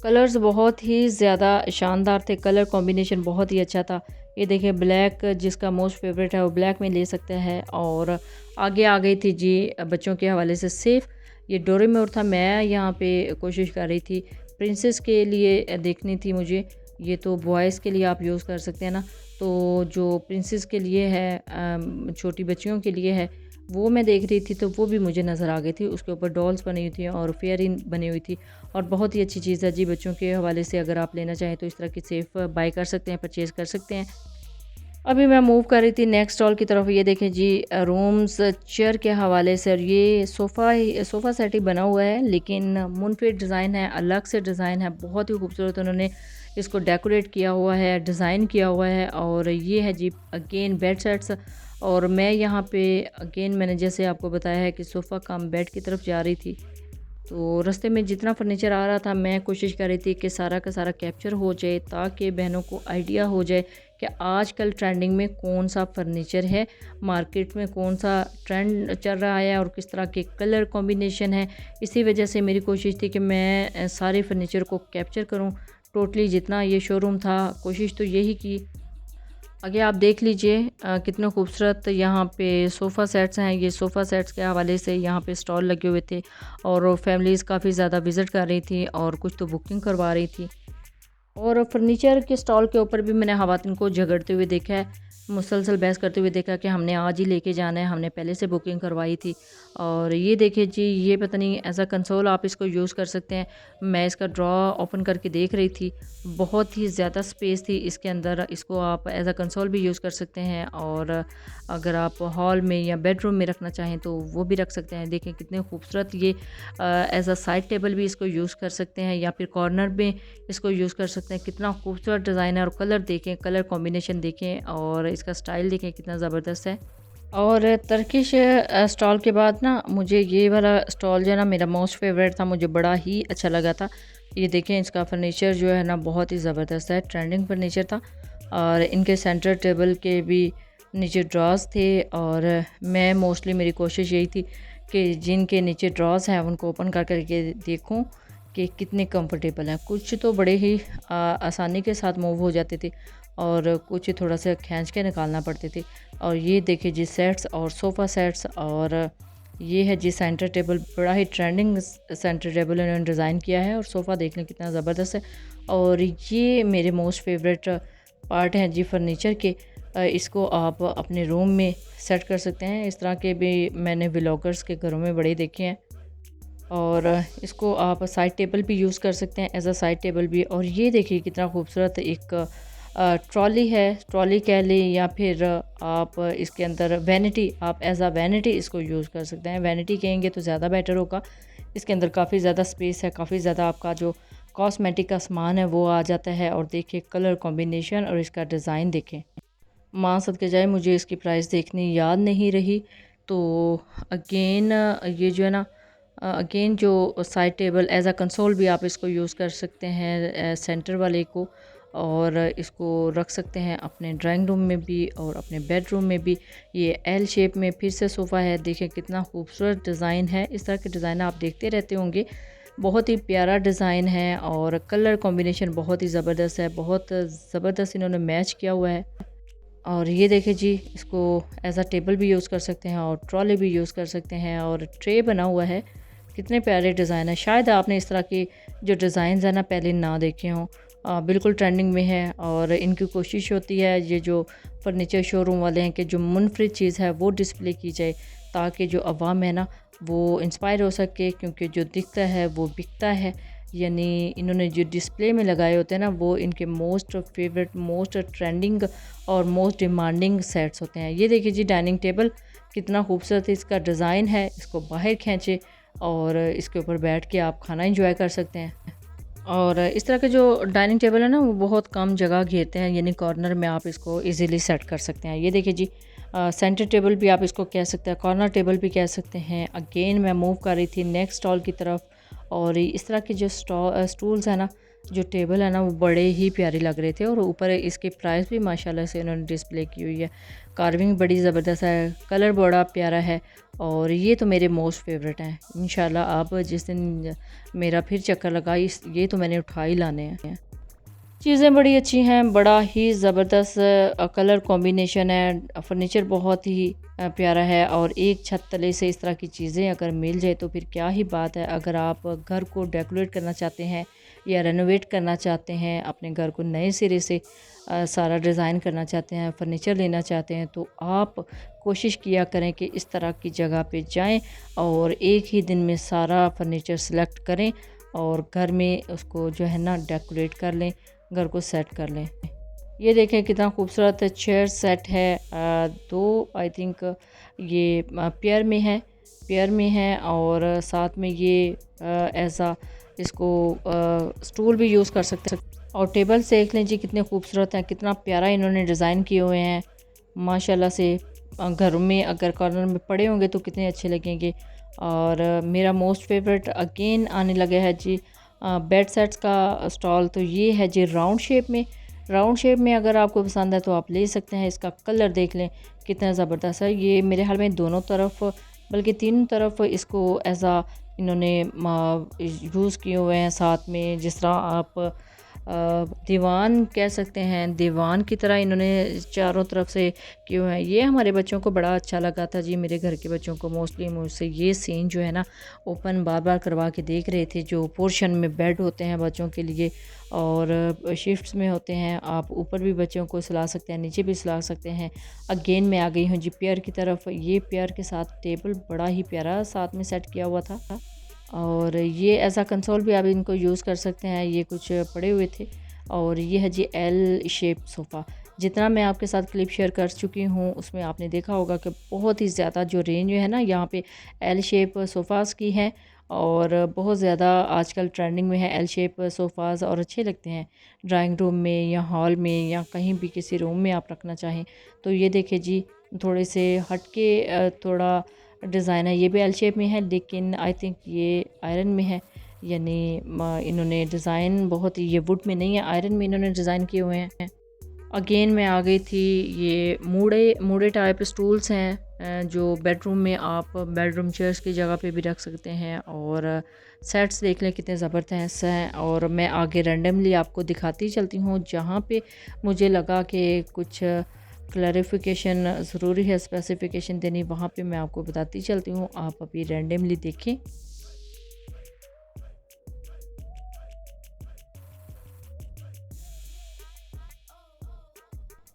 कलर्स बहुत ही ज़्यादा शानदार थे, कलर कॉम्बिनेशन बहुत ही अच्छा था। ये देखिए ब्लैक जिसका मोस्ट फेवरेट है वो ब्लैक में ले सकता है। और आगे आ गई थी जी बच्चों के हवाले से सेफ़, ये डोरेमोन था। मैं यहाँ पे कोशिश कर रही थी प्रिंसेस के लिए देखनी थी मुझे। ये तो बॉयज़ के लिए आप यूज़ कर सकते हैं ना। तो जो प्रिंसेस के लिए है, छोटी बच्चियों के लिए है, वो मैं देख रही थी। तो वो भी मुझे नज़र आ गई थी, उसके ऊपर डॉल्स बनी हुई थी और फेयरिंग बनी हुई थी। और बहुत ही अच्छी चीज़ है जी बच्चों के हवाले से, अगर आप लेना चाहें तो इस तरह की सेफ़ बाय कर सकते हैं, परचेज़ कर सकते हैं। अभी मैं मूव कर रही थी नेक्स्ट स्टॉल की तरफ। ये देखें जी रूम्स चेयर के हवाले से, और ये सोफ़ा सेट ही बना हुआ है, लेकिन मुनफिट डिज़ाइन है, अलग से डिज़ाइन है, बहुत ही खूबसूरत उन्होंने इसको डेकोरेट किया हुआ है, डिज़ाइन किया हुआ है। और ये है जी अगेन बेड सेट्स। और मैं यहाँ पे अगेन मैंने जैसे आपको बताया है कि सोफ़ा कम बेड की तरफ जा रही थी, तो रास्ते में जितना फर्नीचर आ रहा था मैं कोशिश कर रही थी कि सारा का सारा कैप्चर हो जाए, ताकि बहनों को आइडिया हो जाए कि आजकल ट्रेंडिंग में कौन सा फर्नीचर है, मार्केट में कौन सा ट्रेंड चल रहा है और किस तरह के कलर कॉम्बिनेशन है। इसी वजह से मेरी कोशिश थी कि मैं सारे फर्नीचर को कैप्चर करूं, टोटली जितना ये शोरूम था, कोशिश तो यही की। आगे आप देख लीजिए कितने खूबसूरत यहाँ पे सोफ़ा सेट्स हैं। ये सोफ़ा सेट्स के हवाले से यहाँ पे स्टॉल लगे हुए थे और फैमिलीज़ काफ़ी ज़्यादा विज़िट कर रही थी और कुछ तो बुकिंग करवा रही थी। और फर्नीचर के स्टॉल के ऊपर भी मैंने ख़वातीन को झगड़ते हुए देखा है, मुसलसल बहस करते हुए देखा कि हमने आज ही लेके जाना है, हमने पहले से बुकिंग करवाई थी। और ये देखिए जी, ये पता नहीं एज अ कंसोल आप इसको यूज़ कर सकते हैं। मैं इसका ड्रॉ ओपन करके देख रही थी, बहुत ही ज़्यादा स्पेस थी इसके अंदर। इसको आप एज अ कंसोल भी यूज़ कर सकते हैं, और अगर आप हॉल में या बेडरूम में रखना चाहें तो वो भी रख सकते हैं। देखें कितने खूबसूरत ये एज अ साइड टेबल भी इसको यूज़ कर सकते हैं, या फिर कॉर्नर में इसको यूज़ कर सकते हैं। कितना खूबसूरत डिज़ाइन है, और कलर देखें, कलर कॉम्बिनेशन देखें, और इसका स्टाइल देखें कितना ज़बरदस्त है। और तर्किश स्टॉल के बाद ना मुझे ये वाला स्टॉल जो है ना मेरा मोस्ट फेवरेट था, मुझे बड़ा ही अच्छा लगा था। ये देखें इसका फर्नीचर जो है ना बहुत ही ज़बरदस्त है, ट्रेंडिंग फर्नीचर था। और इनके सेंटर टेबल के भी नीचे ड्रॉज थे, और मैं मोस्टली मेरी कोशिश यही थी कि जिनके नीचे ड्रॉज हैं उनको ओपन कर करके देखूं कि कितने कंफर्टेबल हैं। कुछ तो बड़े ही आसानी के साथ मूव हो जाते थे, और कुछ थोड़ा सा खींच के निकालना पड़ते थे। और ये देखिए जी सेट्स और सोफ़ा सेट्स, और ये है जी सेंटर टेबल, बड़ा ही ट्रेंडिंग सेंटर टेबल इन्होंने डिज़ाइन किया है। और सोफ़ा देख लें कितना ज़बरदस्त है। और ये मेरे मोस्ट फेवरेट पार्ट हैं जी फर्नीचर के। इसको आप अपने रूम में सेट कर सकते हैं। इस तरह के भी मैंने व्लॉगर्स के घरों में बड़े देखे हैं। और इसको आप साइड टेबल भी यूज़ कर सकते हैं, एज अ साइड टेबल भी। और ये देखिए कितना खूबसूरत एक ट्रॉली है, ट्रॉली कह लें, या फिर आप इसके अंदर वैनिटी, आप एज अ वैनिटी इसको यूज़ कर सकते हैं। वैनिटी कहेंगे तो ज़्यादा बेटर होगा। इसके अंदर काफ़ी ज़्यादा स्पेस है, काफ़ी ज़्यादा आपका जो कॉस्मेटिक का सामान है वो आ जाता है। और देखिए कलर कॉम्बिनेशन और इसका डिज़ाइन देखें, माँ सदके जाए मुझे इसकी प्राइस देखनी याद नहीं रही। तो अगेन ये जो है ना, अगेन जो side table as a console भी आप इसको यूज़ कर सकते हैं, सेंटर वाले को। और इसको रख सकते हैं अपने ड्राइंग रूम में भी और अपने बेडरूम में भी। ये एल शेप में फिर से सोफ़ा है, देखें कितना खूबसूरत डिज़ाइन है। इस तरह के डिज़ाइन आप देखते रहते होंगे, बहुत ही प्यारा डिज़ाइन है और कलर कॉम्बिनेशन बहुत ही ज़बरदस्त है, बहुत ज़बरदस्त इन्होंने मैच किया हुआ है। और ये देखिए जी, इसको एज अ टेबल भी यूज़ कर सकते हैं और ट्रॉली भी यूज़ कर सकते हैं और ट्रे बना हुआ है। कितने प्यारे डिज़ाइन है। शायद आपने इस तरह के जो डिज़ाइंस है ना पहले ना देखे हों। बिल्कुल ट्रेंडिंग में है और इनकी कोशिश होती है ये जो फर्नीचर शोरूम वाले हैं कि जो मुनफरिद चीज़ है वो डिस्प्ले की जाए, ताकि जो अवाम है ना वो इंस्पायर हो सके, क्योंकि जो दिखता है वो बिकता है। यानी इन्होंने जो डिस्प्ले में लगाए होते हैं ना वो इनके मोस्ट फेवरेट, मोस्ट ट्रेंडिंग और मोस्ट डिमांडिंग सेट्स होते हैं। ये देखिए जी, डाइनिंग टेबल कितना खूबसूरत इसका डिज़ाइन है। इसको बाहर खींचे और इसके ऊपर बैठ के आप खाना एंजॉय कर सकते हैं। और इस तरह के जो डाइनिंग टेबल है ना वो बहुत कम जगह घेरते हैं, यानी कॉर्नर में आप इसको इजीली सेट कर सकते हैं। ये देखिए जी, सेंटर टेबल भी आप इसको कह सकते हैं, कॉर्नर टेबल भी कह सकते हैं। अगेन मैं मूव कर रही थी नेक्स्ट स्टॉल की तरफ, और इस तरह के जो स्टूल्स हैं ना, जो टेबल है ना, वो बड़े ही प्यारे लग रहे थे। और ऊपर इसकी प्राइस भी माशाल्लाह से उन्होंने डिस्प्ले की हुई है। कार्विंग बड़ी ज़बरदस्त है, कलर बड़ा प्यारा है, और ये तो मेरे मोस्ट फेवरेट हैं। इंशाल्लाह आप जिस दिन मेरा फिर चक्कर लगा, ये तो मैंने उठा ही लाने हैं। चीज़ें बड़ी अच्छी हैं, बड़ा ही ज़बरदस्त कलर कॉम्बिनेशन है, फर्नीचर बहुत ही प्यारा है। और एक छत तले से इस तरह की चीज़ें अगर मिल जाए तो फिर क्या ही बात है। अगर आप घर को डेकोरेट करना चाहते हैं या रेनोवेट करना चाहते हैं, अपने घर को नए सिरे से सारा डिज़ाइन करना चाहते हैं, फ़र्नीचर लेना चाहते हैं, तो आप कोशिश किया करें कि इस तरह की जगह पे जाएं और एक ही दिन में सारा फर्नीचर सेलेक्ट करें और घर में उसको जो है ना डेकोरेट कर लें, घर को सेट कर लें। ये देखें कितना खूबसूरत चेयर सेट है। दो आई थिंक ये पेयर में है और साथ में ये ऐसा इसको स्टूल भी यूज़ कर सकते हैं। और टेबल्स देख लें जी, कितने खूबसूरत हैं, कितना प्यारा इन्होंने डिज़ाइन किए हुए हैं माशाल्लाह से। घरों में अगर कॉर्नर में पड़े होंगे तो कितने अच्छे लगेंगे। और मेरा मोस्ट फेवरेट अगेन आने लगा है जी बेड सेट्स का स्टॉल। तो ये है जी राउंड शेप में अगर आपको पसंद है तो आप ले सकते हैं। इसका कलर देख लें कितना ज़बरदस्त है। ये मेरे ख्याल में दोनों तरफ बल्कि तीनों तरफ इसको ऐसा इन्होंने यूज़ किए हुए हैं। साथ में जिस तरह आप दीवान कह सकते हैं, दीवान की तरह इन्होंने चारों तरफ से किए हुए हैं। ये हमारे बच्चों को बड़ा अच्छा लगा था जी, मेरे घर के बच्चों को मोस्टली मुझसे ये सीन जो है ना ओपन बार बार करवा के देख रहे थे। जो पोर्शन में बेड होते हैं बच्चों के लिए और शिफ्ट्स में होते हैं, आप ऊपर भी बच्चों को सुला सकते हैं, नीचे भी सुला सकते हैं। अगेन मैं आ गई हूँ जी पेयर की तरफ। ये पेयर के साथ टेबल बड़ा ही प्यारा साथ में सेट किया हुआ था, और ये ऐसा कंसोल भी आप इनको यूज़ कर सकते हैं। ये कुछ पड़े हुए थे। और ये है जी एल शेप सोफ़ा। जितना मैं आपके साथ क्लिप शेयर कर चुकी हूँ उसमें आपने देखा होगा कि बहुत ही ज़्यादा जो रेंज है ना यहाँ पे एल शेप सोफ़ाज़ की है, और बहुत ज़्यादा आजकल ट्रेंडिंग में है एल शेप सोफ़ाज़, और अच्छे लगते हैं ड्राइंग रूम में या हॉल में या कहीं भी किसी रूम में आप रखना चाहें। तो ये देखिए जी, थोड़े से हट के थोड़ा डिज़ाइन है। ये भी एल शेप में है, लेकिन आई थिंक ये आयरन में है। यानी इन्होंने डिज़ाइन बहुत ही, ये वुड में नहीं है, आयरन में इन्होंने डिज़ाइन किए हुए हैं। अगेन मैं आ गई थी, ये मूड़े टाइप स्टूल्स हैं जो बेडरूम में आप बेडरूम चेयर्स की जगह पे भी रख सकते हैं। और सेट्स देख लें कितने ज़बरदस्त हैं। और मैं आगे रैंडमली आपको दिखाती चलती हूँ, जहाँ पे मुझे लगा कि कुछ क्लैरिफिकेशन ज़रूरी है, स्पेसिफिकेशन देनी, वहाँ पे मैं आपको बताती चलती हूँ। आप अभी रैंडमली देखें।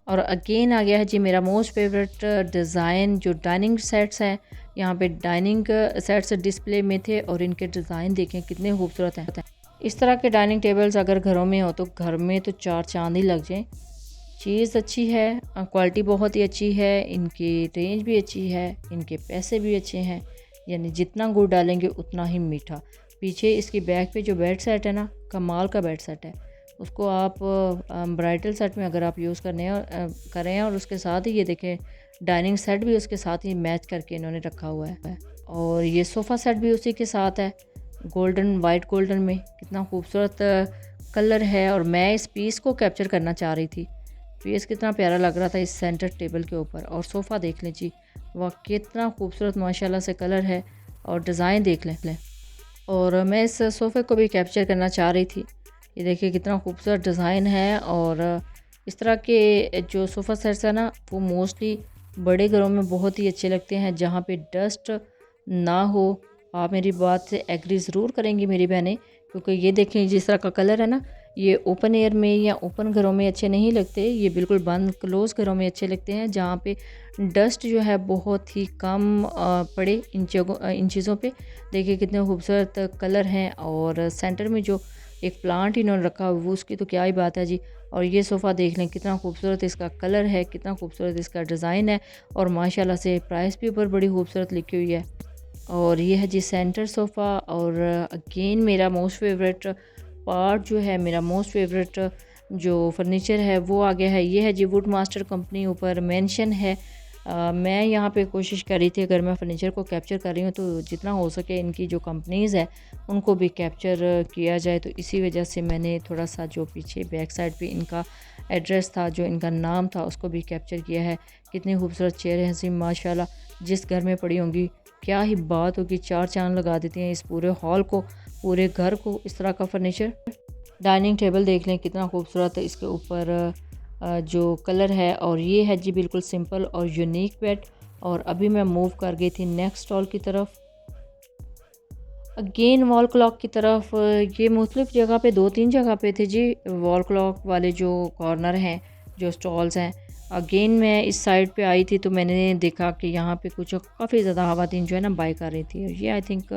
और अगेन आ गया है जी मेरा मोस्ट फेवरेट डिज़ाइन, जो डाइनिंग सेट्स हैं। यहाँ पे डाइनिंग सेट्स डिस्प्ले में थे और इनके डिज़ाइन देखें कितने खूबसूरत हैं। इस तरह के डाइनिंग टेबल्स अगर घरों में हो तो घर में तो चार चांद ही लग जाएं। चीज़ अच्छी है, क्वालिटी बहुत ही अच्छी है, इनकी रेंज भी अच्छी है, इनके पैसे भी अच्छे हैं। यानी जितना गुड़ डालेंगे उतना ही मीठा। पीछे इसकी बैक पे जो बेड सेट है ना, कमाल का बेड सेट है। उसको आप ब्राइडल सेट में अगर आप यूज़ करें और उसके साथ ही ये देखें डाइनिंग सेट भी उसके साथ ही मैच करके इन्होंने रखा हुआ है। और ये सोफ़ा सेट भी उसी के साथ है, वाइट गोल्डन में कितना खूबसूरत कलर है। और मैं इस पीस को कैप्चर करना चाह रही थी। पीस कितना प्यारा लग रहा था इस सेंटर टेबल के ऊपर। और सोफ़ा देख लें जी, वाह कितना खूबसूरत माशाल्लाह से कलर है। और डिज़ाइन देख लें। और मैं इस सोफ़े को भी कैप्चर करना चाह रही थी। ये देखिए कितना खूबसूरत डिज़ाइन है। और इस तरह के जो सोफ़ा सेट्स है ना, वो मोस्टली बड़े घरों में बहुत ही अच्छे लगते हैं, जहाँ पे डस्ट ना हो। आप मेरी बात से एग्री ज़रूर करेंगी मेरी बहनें, क्योंकि ये देखें जिस तरह का कलर है ना, ये ओपन एयर में या ओपन घरों में अच्छे नहीं लगते। ये बिल्कुल बंद क्लोज़ घरों में अच्छे लगते हैं, जहाँ पे डस्ट जो है बहुत ही कम पड़े इन चीज़ों पे। देखिए कितने खूबसूरत कलर हैं। और सेंटर में जो एक प्लांट इन्होंने रखा हुआ है, वो उसकी तो क्या ही बात है जी। और ये सोफ़ा देख लें कितना खूबसूरत इसका कलर है, कितना खूबसूरत इसका डिज़ाइन है। और माशाल्लाह से प्राइस भी ऊपर बड़ी खूबसूरत लिखी हुई है। और ये है जी सेंटर सोफ़ा। और अगेन मेरा मोस्ट फेवरेट पार्ट जो है, मेरा मोस्ट फेवरेट जो फर्नीचर है वो आ गया है। ये है जी वुड मास्टर कंपनी, ऊपर मेंशन है। मैं यहाँ पे कोशिश कर रही थी, अगर मैं फ़र्नीचर को कैप्चर कर रही हूँ तो जितना हो सके इनकी जो कंपनीज़ है उनको भी कैप्चर किया जाए। तो इसी वजह से मैंने थोड़ा सा जो पीछे बैक साइड पे इनका एड्रेस था, जो इनका नाम था, उसको भी कैप्चर किया है। कितनी खूबसूरत चेयर हैं जी माशाल्लाह, जिस घर में पड़ी होंगी क्या ही बात होगी, चार चांद लगा देती हैं इस पूरे हॉल को, पूरे घर को। इस तरह का फर्नीचर। डाइनिंग टेबल देख लें कितना खूबसूरत है, इसके ऊपर जो कलर है। और ये है जी बिल्कुल सिंपल और यूनिक बेड। और अभी मैं मूव कर गई थी नेक्स्ट स्टॉल की तरफ, अगेन वॉल क्लॉक की तरफ। ये मुख्तलिफ जगह पे, 2-3 जगह पे थे जी वॉल क्लॉक वाले जो कॉर्नर हैं, जो स्टॉल्स हैं। अगेन मैं इस साइड पे आई थी तो मैंने देखा कि यहाँ पे कुछ काफ़ी ज़्यादा खवातीन जो है ना बाय कर रही थी। ये आई थिंक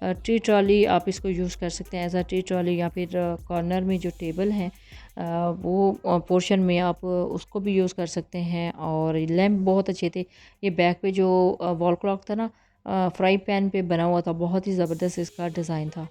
टी ट्रॉली आप इसको यूज़ कर सकते हैं एज अ टी ट्रॉली, या फिर कॉर्नर में जो टेबल है वो पोर्शन में आप उसको भी यूज़ कर सकते हैं। और लैम्प बहुत अच्छे थे। ये बैक पे जो वॉल क्लॉक था ना, फ्राई पैन पे बना हुआ था, बहुत ही ज़बरदस्त इसका डिज़ाइन था।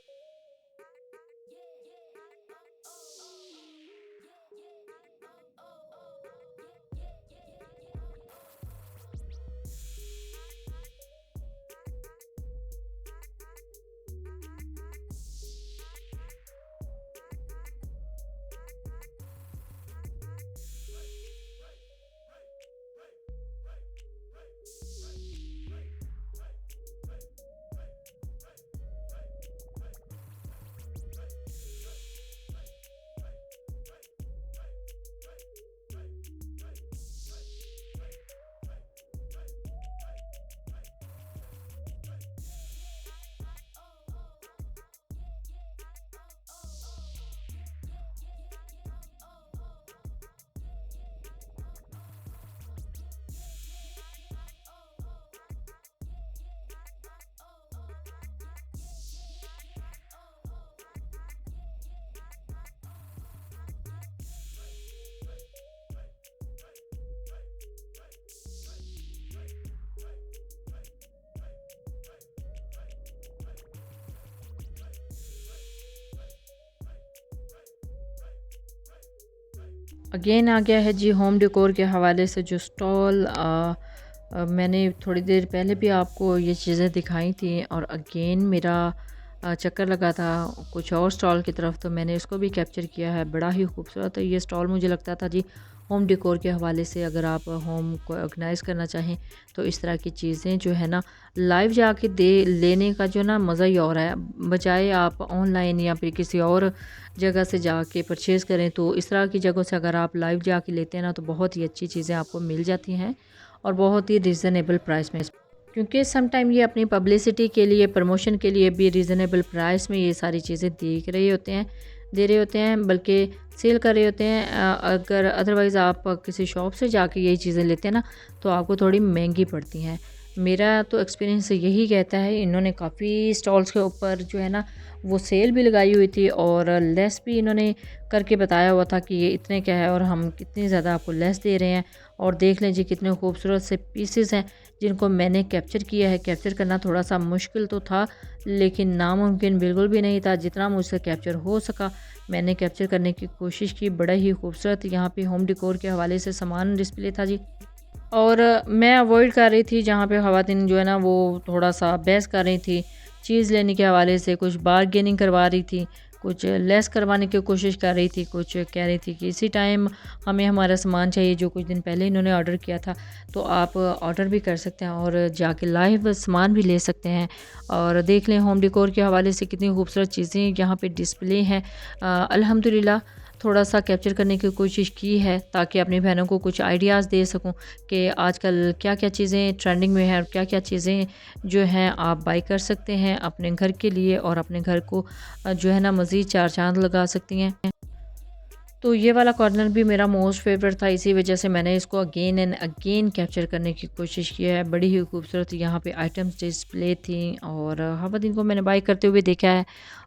अगेन आ गया है जी होम डेकोर के हवाले से जो स्टॉल। मैंने थोड़ी देर पहले भी आपको ये चीज़ें दिखाई थी, और अगेन मेरा चक्कर लगा था कुछ और स्टॉल की तरफ, तो मैंने इसको भी कैप्चर किया है। बड़ा ही खूबसूरत है ये स्टॉल, मुझे लगता था जी होम डेकोर के हवाले से अगर आप होम को ऑर्गेनाइज़ करना चाहें तो इस तरह की चीज़ें जो है ना लाइव जाके दे लेने का जो ना मज़ा ही और है, बजाय आप ऑनलाइन या फिर किसी और जगह से जाके परचेज़ करें। तो इस तरह की जगहों से अगर आप लाइव जाके लेते हैं ना, तो बहुत ही अच्छी चीज़ें आपको मिल जाती हैं और बहुत ही रीज़नेबल प्राइस में। क्योंकि सम टाइम ये अपनी पब्लिसिटी के लिए, प्रमोशन के लिए भी रीज़नेबल प्राइस में ये सारी चीज़ें दे रहे होते हैं, बल्कि सेल कर रहे होते हैं। अगर अदरवाइज़ आप किसी शॉप से जाके यही चीज़ें लेते हैं ना, तो आपको थोड़ी महंगी पड़ती हैं। मेरा तो एक्सपीरियंस यही कहता है। इन्होंने काफ़ी स्टॉल्स के ऊपर जो है ना वो सेल भी लगाई हुई थी, और लेस भी इन्होंने करके बताया हुआ था कि ये इतने का है और हम कितनी ज़्यादा आपको लेस दे रहे हैं। और देख लें जी कितने खूबसूरत से पीसेस हैं जिनको मैंने कैप्चर किया है। कैप्चर करना थोड़ा सा मुश्किल तो था, लेकिन नामुमकिन बिल्कुल भी नहीं था। जितना मुझसे कैप्चर हो सका मैंने कैप्चर करने की कोशिश की। बड़ा ही खूबसूरत यहाँ पे होम डेकोर के हवाले से सामान डिस्प्ले था जी। और मैं अवॉइड कर रही थी जहाँ पे ख़वातीन जो है ना वो थोड़ा सा बहस कर रही थी चीज़ लेने के हवाले से, कुछ बारगेनिंग करवा रही थी, कुछ लेस करवाने की कोशिश कर रही थी, कुछ कह रही थी कि इसी टाइम हमें हमारा सामान चाहिए जो कुछ दिन पहले इन्होंने ऑर्डर किया था। तो आप ऑर्डर भी कर सकते हैं और जाके लाइव सामान भी ले सकते हैं। और देख लें होम डेकोर के हवाले से कितनी खूबसूरत चीज़ें यहाँ पे डिस्प्ले हैं। अल्हम्दुलिल्लाह थोड़ा सा कैप्चर करने की कोशिश की है ताकि अपनी बहनों को कुछ आइडियाज़ दे सकूं कि आजकल क्या-क्या चीज़ें ट्रेंडिंग में हैं और क्या-क्या चीज़ें जो हैं आप बाय कर सकते हैं अपने घर के लिए और अपने घर को जो है ना मज़ीद चार चाँद लगा सकती हैं। तो ये वाला कॉर्नर भी मेरा मोस्ट फेवरेट था, इसी वजह से मैंने इसको अगेन एंड अगेन कैप्चर करने की कोशिश की है। बड़ी ही खूबसूरत यहाँ पे आइटम्स डिस्प्ले थी और हवद इनको मैंने बाय करते हुए देखा है।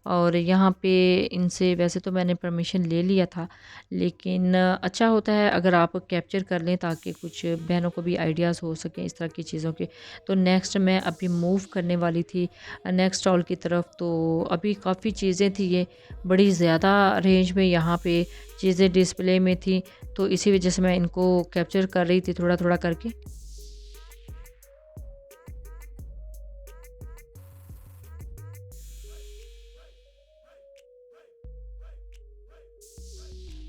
और यहाँ पे इनसे वैसे तो मैंने परमिशन ले लिया था, लेकिन अच्छा होता है अगर आप कैप्चर कर लें ताकि कुछ बहनों को भी आइडियाज़ हो सकें इस तरह की चीज़ों के। तो नेक्स्ट मैं अभी मूव करने वाली थी नेक्स्ट स्टॉल की तरफ। तो अभी काफ़ी चीज़ें थी, ये बड़ी ज़्यादा रेंज में यहाँ पे चीज़ें डिस्प्ले में थी, तो इसी वजह से मैं इनको कैप्चर कर रही थी थोड़ा थोड़ा करके।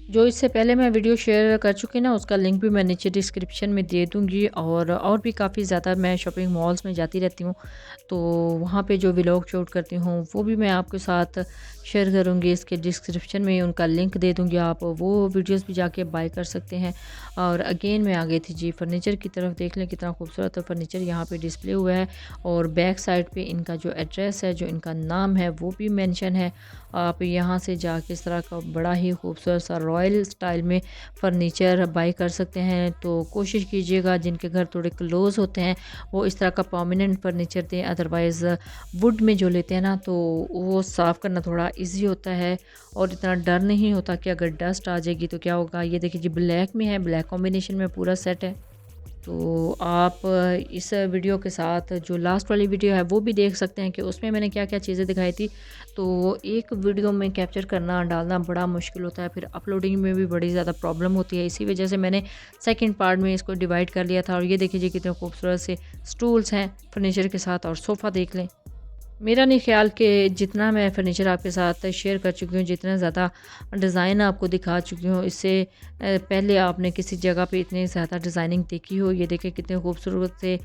जो इससे पहले मैं वीडियो शेयर कर चुकी ना, उसका लिंक भी मैं नीचे डिस्क्रिप्शन में दे दूँगी। और भी काफ़ी ज़्यादा मैं शॉपिंग मॉल्स में जाती रहती हूँ, तो वहाँ पे जो व्लॉग शूट करती हूँ वो भी मैं आपके साथ शेयर करूँगी। इसके डिस्क्रिप्शन में उनका लिंक दे दूँगी, आप वो वीडियोस भी जाके बाय कर सकते हैं। और अगेन मैं आ गई थी जी फर्नीचर की तरफ। देख लें कितना खूबसूरत फर्नीचर यहाँ पे डिस्प्ले हुआ है और बैक साइड पे इनका जो एड्रेस है, जो इनका नाम है वो भी मेंशन है। आप यहाँ से जाके इस तरह का बड़ा ही खूबसूरत सा रॉयल स्टाइल में फ़र्नीचर बाय कर सकते हैं। तो कोशिश कीजिएगा जिनके घर थोड़े क्लोज़ होते हैं वो इस तरह का परमानेंट फ़र्नीचर दें, अदरवाइज़ वुड में जो लेते हैं ना तो वो साफ़ करना थोड़ा इजी होता है और इतना डर नहीं होता कि अगर डस्ट आ जाएगी तो क्या होगा। ये देखिए जी ब्लैक में है, ब्लैक कॉम्बिनेशन में पूरा सेट है। तो आप इस वीडियो के साथ जो लास्ट वाली वीडियो है वो भी देख सकते हैं कि उसमें मैंने क्या-क्या चीज़ें दिखाई थी। तो एक वीडियो में कैप्चर करना, डालना बड़ा मुश्किल होता है, फिर अपलोडिंग में भी बड़ी ज़्यादा प्रॉब्लम होती है। इसी वजह से मैंने सेकंड पार्ट में इसको डिवाइड कर लिया था। और ये देखिए जी कितने खूबसूरत से स्टूल्स हैं फर्नीचर के साथ और सोफ़ा देख लें। मेरा नहीं ख्याल कि जितना मैं फ़र्नीचर आपके साथ शेयर कर चुकी हूँ, जितना ज़्यादा डिज़ाइन आपको दिखा चुकी हूँ, इससे पहले आपने किसी जगह पे इतनी ज़्यादा डिज़ाइनिंग देखी हो। ये देखें कितने खूबसूरत से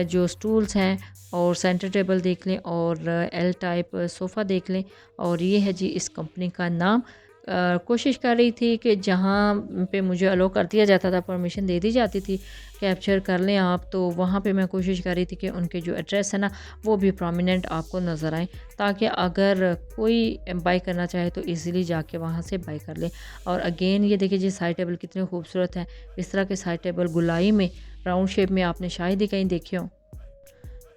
जो स्टूल्स हैं और सेंटर टेबल देख लें और एल टाइप सोफ़ा देख लें। और ये है जी इस कंपनी का नाम। कोशिश कर रही थी कि जहाँ पे मुझे अलो कर दिया जाता था, परमिशन दे दी जाती थी कैप्चर कर लें आप, तो वहाँ पे मैं कोशिश कर रही थी कि उनके जो एड्रेस है ना वो भी प्रोमिनेंट आपको नज़र आए, ताकि अगर कोई बाय करना चाहे तो इजीली जाके वहाँ से बाय कर ले। और अगेन ये देखिए जी साइड टेबल कितने खूबसूरत हैं। इस तरह के साइड टेबल गुलाई में राउंड शेप में आपने शायद ही कहीं देखे हों।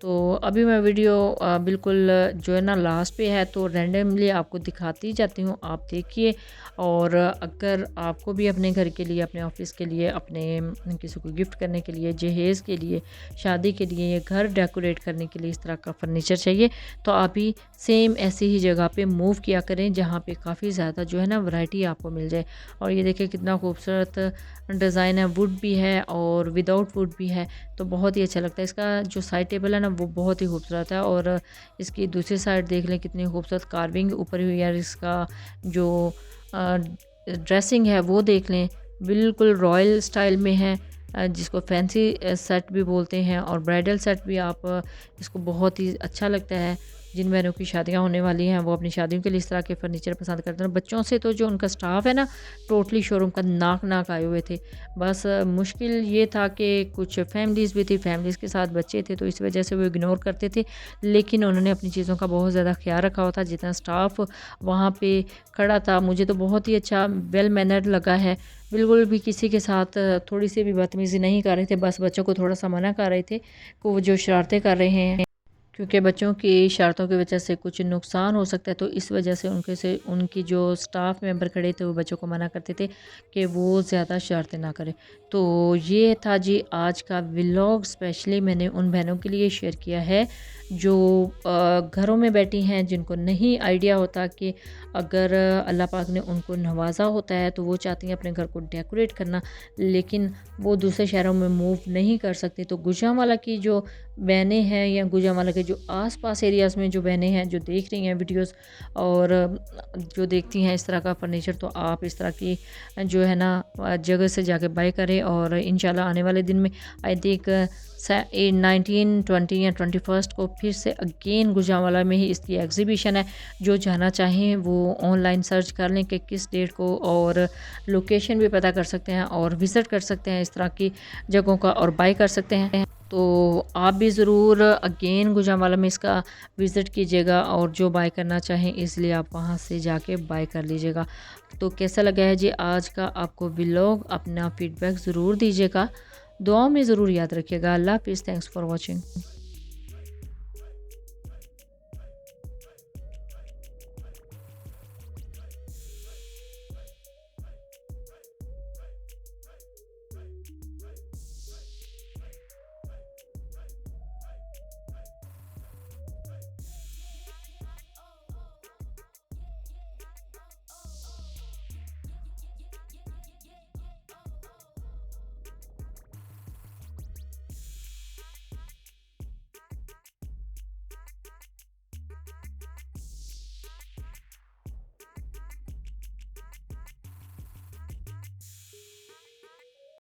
तो अभी मैं वीडियो बिल्कुल जो है ना लास्ट पे है, तो रैंडमली आपको दिखाती जाती हूँ, आप देखिए। और अगर आपको भी अपने घर के लिए, अपने ऑफिस के लिए, अपने किसी को गिफ्ट करने के लिए, जहेज़ के लिए, शादी के लिए या घर डेकोरेट करने के लिए इस तरह का फर्नीचर चाहिए, तो आप भी सेम ऐसी ही जगह पे मूव किया करें जहाँ पे काफ़ी ज़्यादा जो है ना वैरायटी आपको मिल जाए। और ये देखिए कितना खूबसूरत डिज़ाइन है, वुड भी है और विदाउट वुड भी है, तो बहुत ही अच्छा लगता है। इसका जो साइड टेबल है ना वो बहुत ही खूबसूरत है। और इसकी दूसरी साइड देख लें कितनी खूबसूरत कार्विंग ऊपर हुई है। और इसका जो ड्रेसिंग है वो देख लें, बिल्कुल रॉयल स्टाइल में है, जिसको फैंसी सेट भी बोलते हैं और ब्राइडल सेट भी। आप इसको बहुत ही अच्छा लगता है। जिन बहनों की शादियां होने वाली हैं वो अपनी शादियों के लिए इस तरह के फर्नीचर पसंद करते हैं। बच्चों से तो जो उनका स्टाफ है ना टोटली शोरूम का नाक नाक आए हुए थे। बस मुश्किल ये था कि कुछ फैमिलीज़ भी थी, फैमिलीज़ के साथ बच्चे थे, तो इस वजह से वो इग्नोर करते थे। लेकिन उन्होंने अपनी चीज़ों का बहुत ज़्यादा ख्याल रखा हुआ था। जितना स्टाफ वहाँ पे खड़ा था मुझे तो बहुत ही अच्छा वेल मैनर्ड लगा है। बिल्कुल भी किसी के साथ थोड़ी सी भी बदतमीज़ी नहीं कर रहे थे, बस बच्चों को थोड़ा सा मना कर रहे थे कि वो जो शरारतें कर रहे हैं, क्योंकि बच्चों की शरारतों की वजह से कुछ नुकसान हो सकता है। तो इस वजह से उनकी जो स्टाफ मेंबर खड़े थे वो बच्चों को मना करते थे कि वो ज़्यादा शरारतें ना करें। तो ये था जी आज का व्लॉग, स्पेशली मैंने उन बहनों के लिए शेयर किया है जो घरों में बैठी हैं, जिनको नहीं आइडिया होता कि अगर अल्लाह पाक ने उनको नवाजा होता है तो वो चाहती हैं अपने घर को डेकोरेट करना, लेकिन वो दूसरे शहरों में मूव नहीं कर सकती। तो गुजरांवाला की जो बहनें हैं या गुजरांवाला के जो आसपास एरियाज़ में जो बहनें हैं जो देख रही हैं वीडियोस और जो देखती हैं इस तरह का फर्नीचर, तो आप इस तरह की जो है ना जगह से जाके बाय करें। और इंशाल्लाह आने वाले दिन में आई थिंक 19, 20 या 21 को फिर से अगेन गुजरांवाला में ही इसकी एग्जीबिशन है। जो जाना चाहें वो ऑनलाइन सर्च कर लें कि किस डेट को, और लोकेशन भी पता कर सकते हैं और विज़िट कर सकते हैं इस तरह की जगहों का और बाय कर सकते हैं। तो आप भी ज़रूर अगेन गुजरांवाला में इसका विज़िट कीजिएगा और जो बाय करना चाहें इसलिए आप वहाँ से जाके बाय कर लीजिएगा। तो कैसा लगा है जी आज का आपको व्लॉग, अपना फीडबैक ज़रूर दीजिएगा, दुआओं में ज़रूर याद रखिएगा। अल्लाह हाफ़िज़, थैंक्स फॉर वॉचिंग।